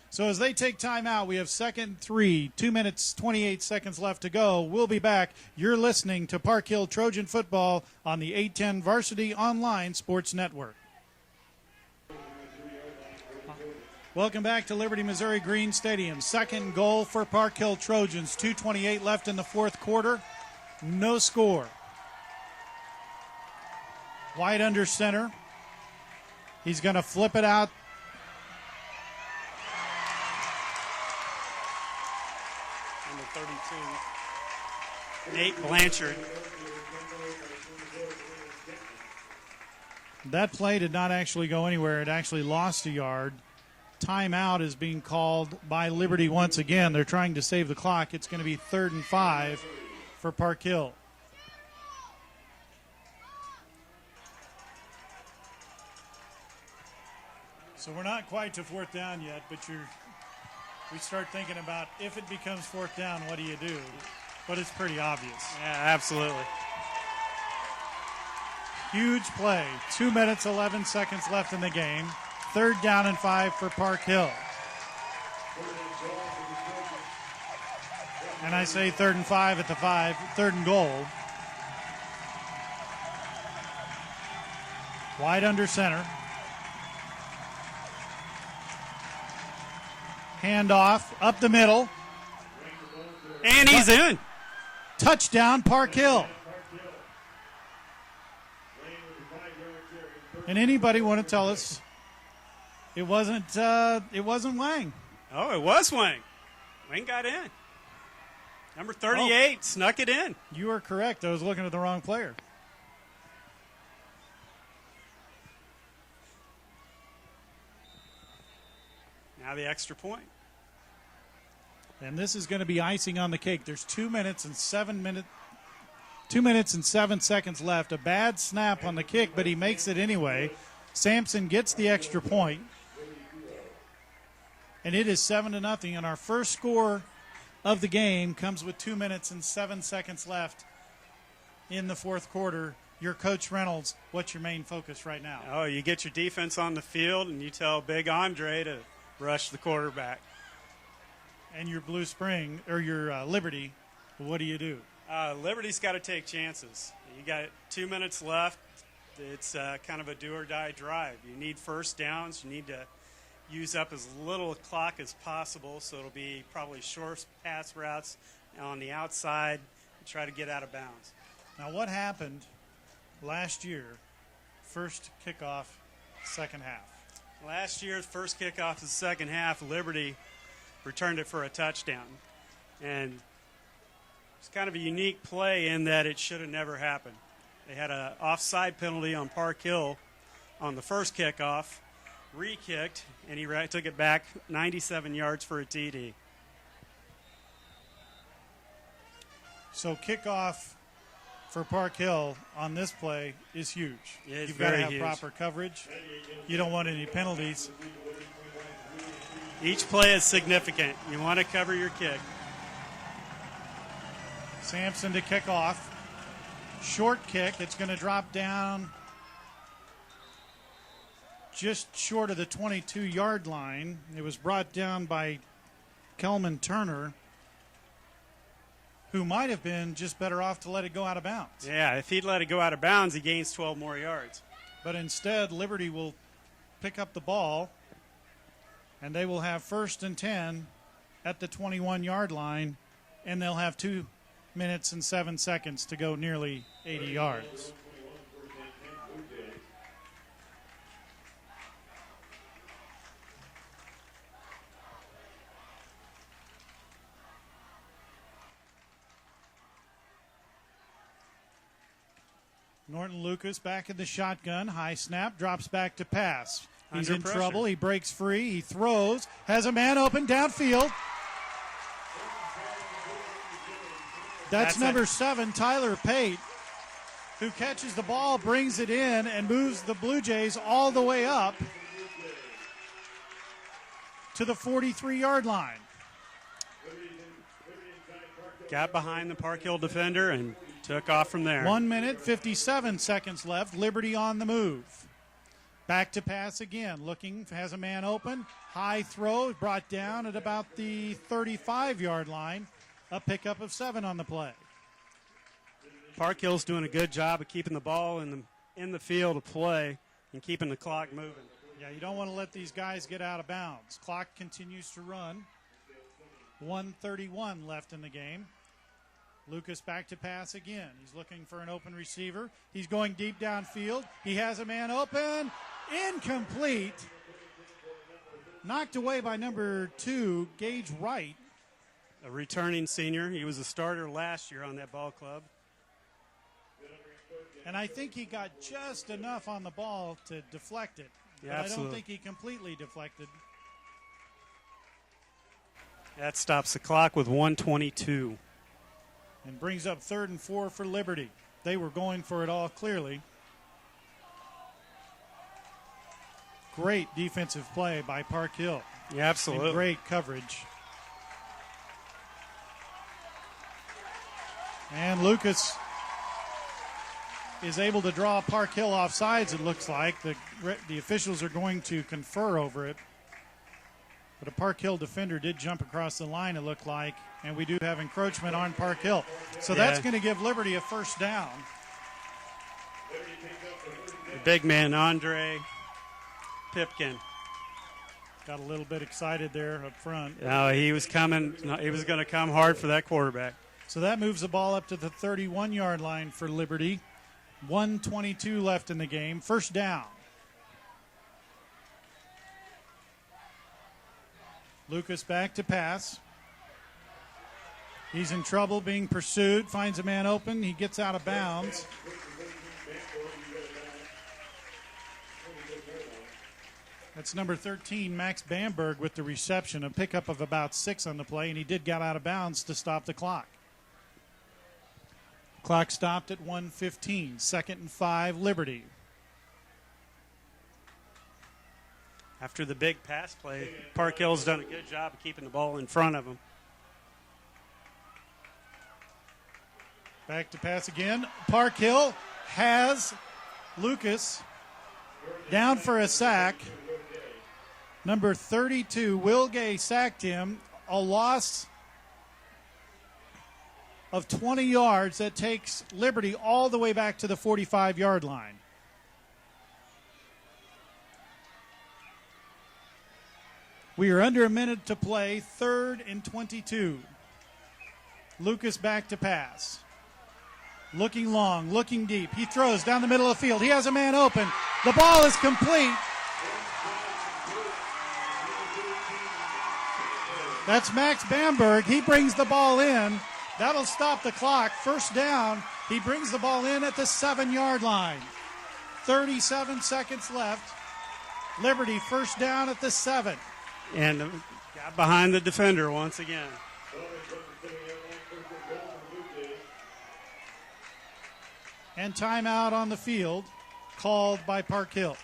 So as they take timeout, we have second 3, 2 minutes, 28 seconds left to go. We'll be back. You're listening to Park Hill Trojan Football on the 810 Varsity Online Sports Network. Welcome back to Liberty, Missouri Green Stadium. Second goal for Park Hill Trojans. 2:28 left in the fourth quarter. No score. White under center. He's going to flip it out. Number 32. Nate Blanchard. That play did not actually go anywhere. It actually lost a yard. Timeout is being called by Liberty once again. They're trying to save the clock. It's going to be 3rd and 5 for Park Hill. So we're not quite to 4th down yet, but we start thinking about if it becomes 4th down, what do you do? But it's pretty obvious. Yeah, absolutely. Huge play. 2 minutes, 11 seconds left in the game. 3rd down and 5 for Park Hill. And I say 3rd and 5 at the 5, 3rd and goal. Wide under center. Handoff up the middle. And he's in. Touchdown, Park Hill. And anybody want to tell us it wasn't Wang? Oh, it was Wang. Wang got in. Number 38 snuck it in. You are correct. I was looking at the wrong player. Now the extra point. And this is going to be icing on the cake. There's 2 minutes and 7 seconds left. A bad snap on the kick, but he makes it anyway. Sampson gets the extra point. And it is 7-0. And our first score of the game comes with 2 minutes and 7 seconds left in the fourth quarter. Your Coach Reynolds, what's your main focus right now? Oh, you get your defense on the field and you tell Big Andre to rush the quarterback. And your Blue Spring, or your Liberty, what do you do? Liberty's got to take chances. You got 2 minutes left. It's kind of a do-or-die drive. You need first downs. You need to use up as little clock as possible, so it'll be probably short pass routes on the outside and try to get out of bounds. Now, what happened last year, first kickoff, second half? Last year's first kickoff of the second half, Liberty returned it for a touchdown. And it's kind of a unique play in that it should have never happened. They had an offside penalty on Park Hill on the first kickoff, re-kicked, and he took it back 97 yards for a TD. So kickoff for Park Hill on this play is huge. Yeah, it's You've got to very have huge. proper coverage. You don't want any penalties. Each play is significant. You want to cover your kick. Sampson to kick off. Short kick. It's going to drop down just short of the 22-yard line. It was brought down by Kelman Turner, who might have been just better off to let it go out of bounds. Yeah, if he'd let it go out of bounds, he gains 12 more yards. But instead, Liberty will pick up the ball, and they will have 1st and 10 at the 21-yard line, and they'll have 2 minutes and 7 seconds to go nearly 80 yards. Norton Lucas back in the shotgun. High snap, drops back to pass. He's Under in pressure. trouble. He breaks free. He throws. Has a man open downfield. That's number it. 7, Tyler Pate, who catches the ball, brings it in, and moves the Blue Jays all the way up to the 43-yard line. Got behind the Park Hill defender and took off from there. 1 minute, 57 seconds left. Liberty on the move. Back to pass again. Looking, has a man open. High throw, brought down at about the 35-yard line. A pickup of 7 on the play. Park Hill's doing a good job of keeping the ball in the field of play and keeping the clock moving. Yeah, you don't want to let these guys get out of bounds. Clock continues to run. 1:31 left in the game. Lucas back to pass again. He's looking for an open receiver. He's going deep downfield. He has a man open. Incomplete. Knocked away by number 2, Gage Wright. A returning senior. He was a starter last year on that ball club. And I think he got just enough on the ball to deflect it. Yeah, but I don't absolutely. think he completely deflected. That stops the clock with 1:22. And brings up 3rd and 4 for Liberty. They were going for it all clearly. Great defensive play by Park Hill. Yeah, absolutely. And great coverage. And Lucas is able to draw Park Hill off sides, it looks like. The officials are going to confer over it. But a Park Hill defender did jump across the line, it looked like. And we do have encroachment on Park Hill. So that's going to give Liberty a first down. The big man, Andre Pipkin. Got a little bit excited there up front. No, he was coming. No, he was going to come hard for that quarterback. So that moves the ball up to the 31-yard line for Liberty. 1:22 left in the game. First down. Lucas back to pass. He's in trouble being pursued. Finds a man open. He gets out of bounds. That's number 13, Max Bamberg, with the reception. A pickup of about 6 on the play, and he did get out of bounds to stop the clock. Clock stopped at 1:15. 2nd and 5, Liberty. After the big pass play, Park Hill's done a good job of keeping the ball in front of him. Back to pass again. Park Hill has Lucas down for a sack. Number 32, Will Gay, sacked him. A loss of 20 yards. That takes Liberty all the way back to the 45-yard line. We are under a minute to play. 3rd and 22. Lucas back to pass. Looking long, looking deep. He throws down the middle of the field. He has a man open. The ball is complete. That's Max Bamberg. He brings the ball in. That'll stop the clock. First down. He brings the ball in at the 7-yard line. 37 seconds left. Liberty first down at the 7. And got behind the defender once again. And timeout on the field called by Park Hill.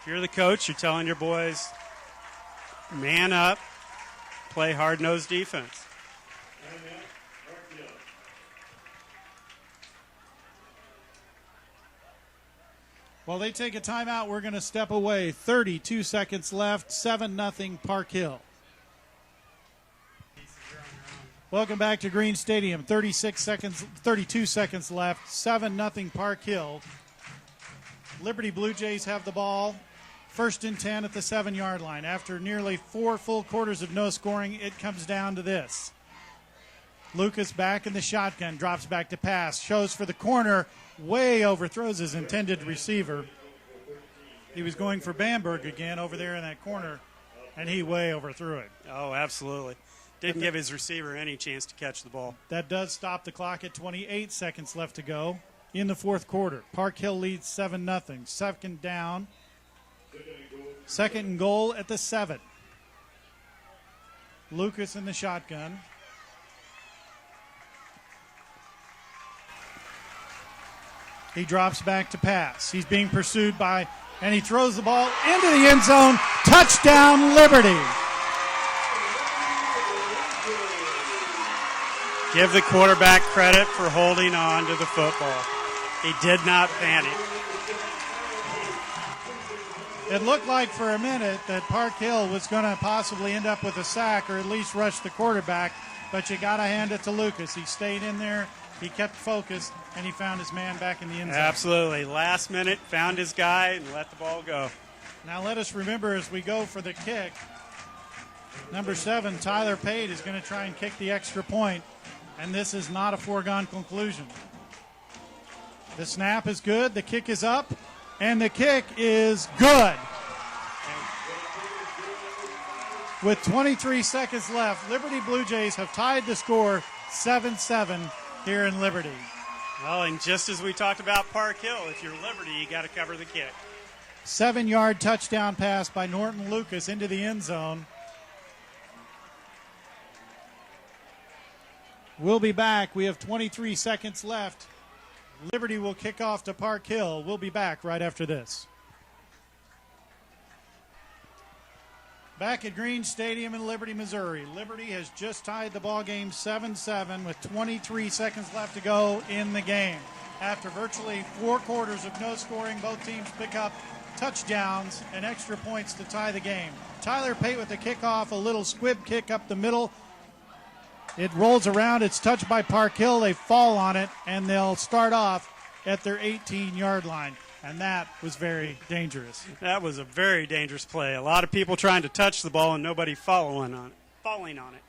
If you're the coach, you're telling your boys, man up, play hard-nosed defense. While they take a timeout, we're going to step away. 32 seconds left, 7-0 Park Hill. Welcome back to Green Stadium. 32 seconds left, 7-0 Park Hill. Liberty Blue Jays have the ball. 1st and 10 at the 7-yard line. After nearly 4 full quarters of no scoring, it comes down to this. Lucas back in the shotgun, drops back to pass, shows for the corner, way overthrows his intended receiver. He was going for Bamberg again over there in that corner, and he way overthrew it. Oh, absolutely. Didn't give his receiver any chance to catch the ball. That does stop the clock at 28 seconds left to go in the 4th quarter. Park Hill leads 7-0. 2nd down. 2nd and goal at the 7. Lucas in the shotgun. He drops back to pass. He's being pursued by, and he throws the ball into the end zone. Touchdown, Liberty. Give the quarterback credit for holding on to the football. He did not panic. It looked like for a minute that Park Hill was going to possibly end up with a sack or at least rush the quarterback, but you got to hand it to Lucas. He stayed in there, he kept focused, and he found his man back in the end zone. Absolutely. Last minute, found his guy and let the ball go. Now let us remember as we go for the kick, number 7, Tyler Pate, is going to try and kick the extra point, and this is not a foregone conclusion. The snap is good, the kick is up, and the kick is good. With 23 seconds left, Liberty Blue Jays have tied the score 7-7 here in Liberty. Well, and just as we talked about Park Hill, if you're Liberty, you got to cover the kick. 7-yard touchdown pass by Norton Lucas into the end zone. We'll be back. We have 23 seconds left. Liberty will kick off to Park Hill. We'll be back right after this. Back at Green Stadium in Liberty, Missouri. Liberty has just tied the ball game 7-7 with 23 seconds left to go in the game. After virtually 4 quarters of no scoring, both teams pick up touchdowns and extra points to tie the game. Tyler Pate with the kickoff, a little squib kick up the middle. It rolls around. It's touched by Park Hill. They fall on it, and they'll start off at their 18-yard line. And that was very dangerous. That was a very dangerous play. A lot of people trying to touch the ball and nobody falling on it.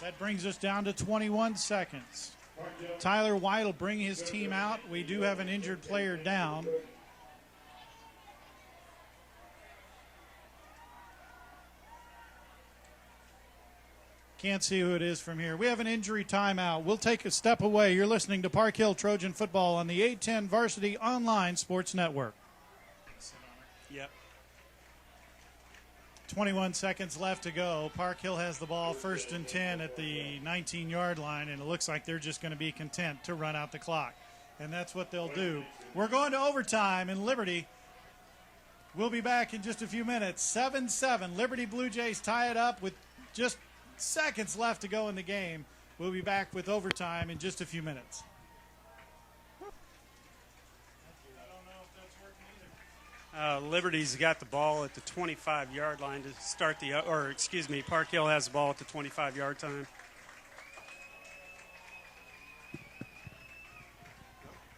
That brings us down to 21 seconds. Tyler White will bring his team out. We do have an injured player down. Can't see who it is from here. We have an injury timeout. We'll take a step away. You're listening to Park Hill Trojan Football on the 810 Varsity Online Sports Network. Yep. 21 seconds left to go. Park Hill has the ball 1st and 10 at the 19-yard line, and it looks like they're just going to be content to run out the clock. And that's what they'll do. We're going to overtime in Liberty. We'll be back in just a few minutes. 7-7. Liberty Blue Jays tie it up with just seconds left to go in the game. We'll be back with overtime in just a few minutes. Liberty's got the ball at the 25-yard line to start Park Hill has the ball at the 25-yard line.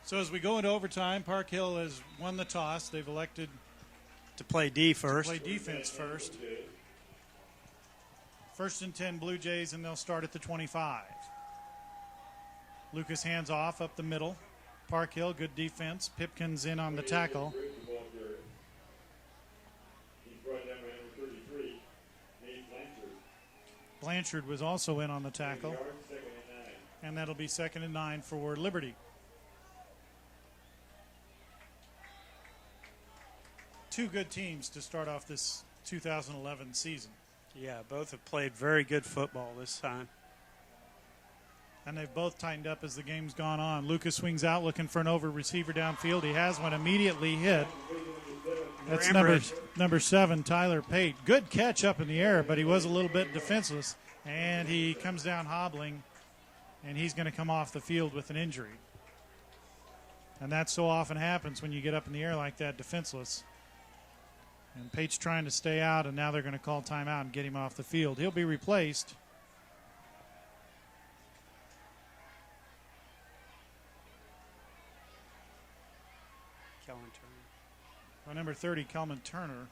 So as we go into overtime, Park Hill has won the toss. They've elected To play D first. to play defense first. 1st and 10 Blue Jays, and they'll start at the 25. Lucas hands off up the middle. Park Hill, good defense. Pipkins in on the tackle. Blanchard was also in on the tackle. And that'll be 2nd and 9 for Liberty. Two good teams to start off this 2011 season. Yeah, both have played very good football this time. And they've both tightened up as the game's gone on. Lucas swings out looking for an over receiver downfield. He has one immediately hit. That's number 7, Tyler Pate. Good catch up in the air, but he was a little bit defenseless. And he comes down hobbling, and he's going to come off the field with an injury. And that so often happens when you get up in the air like that, defenseless. And Pate's trying to stay out, and now they're going to call timeout and get him off the field. He'll be replaced. Kellen Turner. By number 30, Kelman Turner.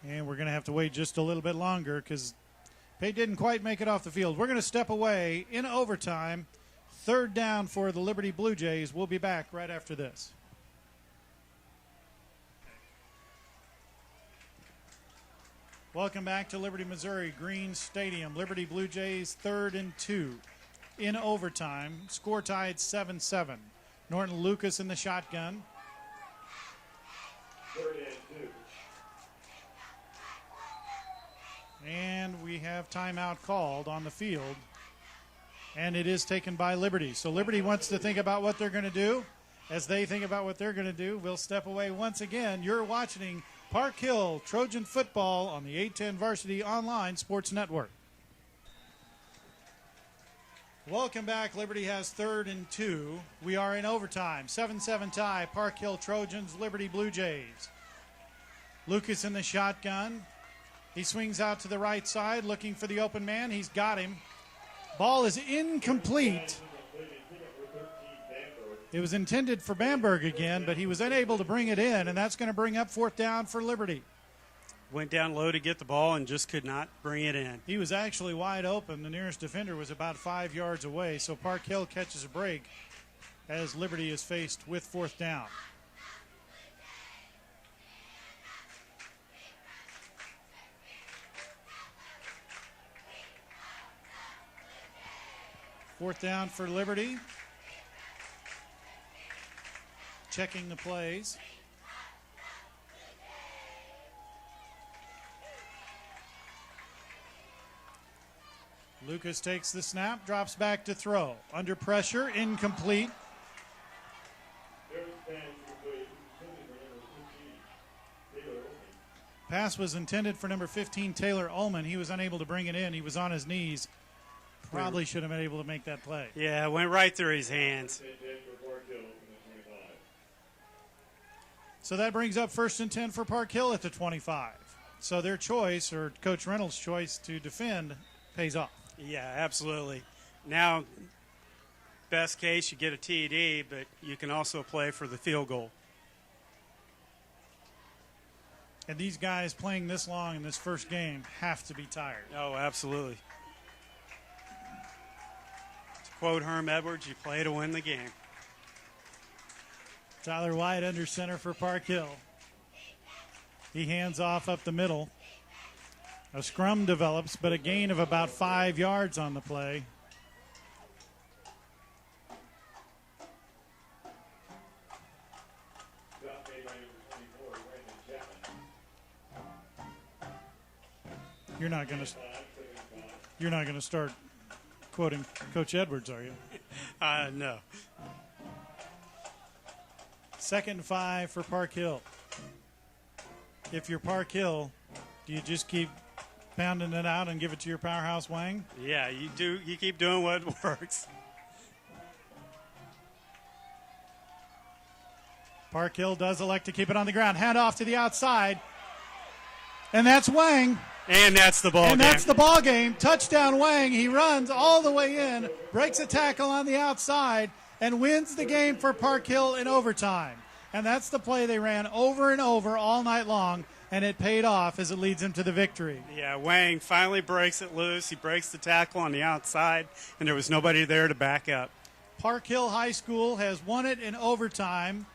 And we're going to have to wait just a little bit longer because Pate didn't quite make it off the field. We're going to step away in overtime. 3rd down for the Liberty Blue Jays. We'll be back right after this. Welcome back to Liberty, Missouri, Green Stadium. Liberty Blue Jays 3rd and 2 in overtime. Score tied 7-7. Norton Lucas in the shotgun. 3rd and 2. And we we have timeout called on the field, and it is taken by Liberty. So Liberty wants to think about what they're going to do. As they think about what they're going to do, we'll step away once again. You're watching Park Hill Trojan football on the 810 Varsity Online Sports Network. Welcome back. Liberty has 3rd and 2. We are in overtime. 7-7 tie. Park Hill Trojans, Liberty Blue Jays. Lucas in the shotgun. He swings out to the right side looking for the open man. He's got him. Ball is incomplete. It was intended for Bamberg again, but he was unable to bring it in, and that's going to bring up 4th down for Liberty. Went down low to get the ball and just could not bring it in. He was actually wide open. The nearest defender was about 5 yards away, so Park Hill catches a break as Liberty is faced with 4th down. Fourth down for Liberty. Checking the plays. Lucas takes the snap, drops back to throw. Under pressure, incomplete. Pass was intended for number 15, Taylor Ullman. He was unable to bring it in. He was on his knees. Probably should have been able to make that play. Yeah, it went right through his hands. So that brings up 1st and 10 for Park Hill at the 25. So their choice, or Coach Reynolds' choice to defend, pays off. Yeah, absolutely. Now, best case, you get a TD, but you can also play for the field goal. And these guys playing this long in this first game have to be tired. Oh, absolutely. To quote Herm Edwards, you play to win the game. Tyler White under center for Park Hill. He hands off up the middle. A scrum develops, but a gain of about 5 yards on the play. You're not going to start quoting Coach Edwards, are you? No. 2nd and 5 for Park Hill. If you're Park Hill, do you just keep pounding it out and give it to your powerhouse Wang? Yeah, you do. You keep doing what works. Park Hill does elect to keep it on the ground. Hand off to the outside. And that's Wang. And that's the ball game. And that's the ball game. Touchdown Wang. He runs all the way in, breaks a tackle on the outside, and wins the game for Park Hill in overtime. And that's the play they ran over and over all night long, and it paid off as it leads them to the victory. Yeah, Wang finally breaks it loose. He breaks the tackle on the outside, and there was nobody there to back up. Park Hill High School has won it in overtime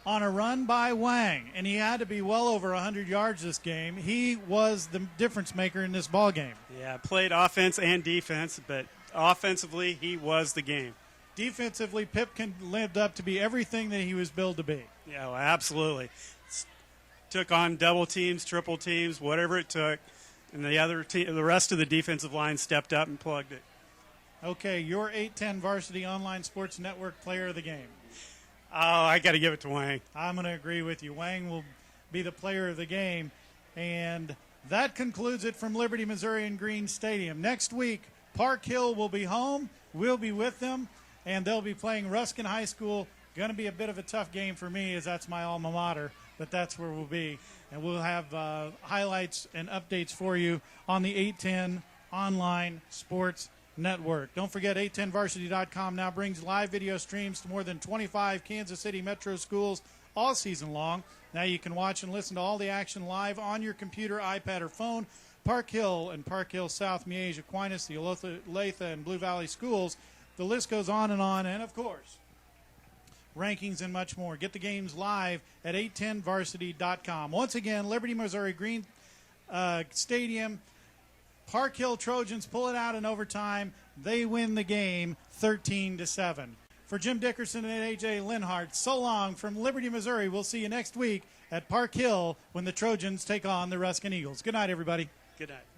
on a run by Wang, and he had to be well over 100 yards this game. He was the difference maker in this ball game. Yeah, played offense and defense, but offensively, he was the game. Defensively, Pipkin lived up to be everything that he was billed to be. Yeah, well, absolutely. Took on double teams, triple teams, whatever it took, and the rest of the defensive line stepped up and plugged it. Okay, your 810 Varsity Online Sports Network player of the game. Oh, I got to give it to Wang. I'm going to agree with you. Wang will be the player of the game. And that concludes it from Liberty, Missouri and Green Stadium. Next week, Park Hill will be home. We'll be with them, and they'll be playing Ruskin High School. Going to be a bit of a tough game for me as that's my alma mater, but that's where we'll be. And we'll have highlights and updates for you on the 810 Online Sports Network. Don't forget, 810varsity.com now brings live video streams to more than 25 Kansas City metro schools all season long. Now you can watch and listen to all the action live on your computer, iPad, or phone. Park Hill and Park Hill South, Miege, Aquinas, the Olathe, and Blue Valley schools. The list goes on, and of course, rankings and much more. Get the games live at 810varsity.com. Once again, Liberty, Missouri, Green Stadium. Park Hill Trojans pull it out in overtime. They win the game 13-7. For Jim Dickerson and A.J. Linhart, so long from Liberty, Missouri. We'll see you next week at Park Hill when the Trojans take on the Ruskin Eagles. Good night, everybody. Good night.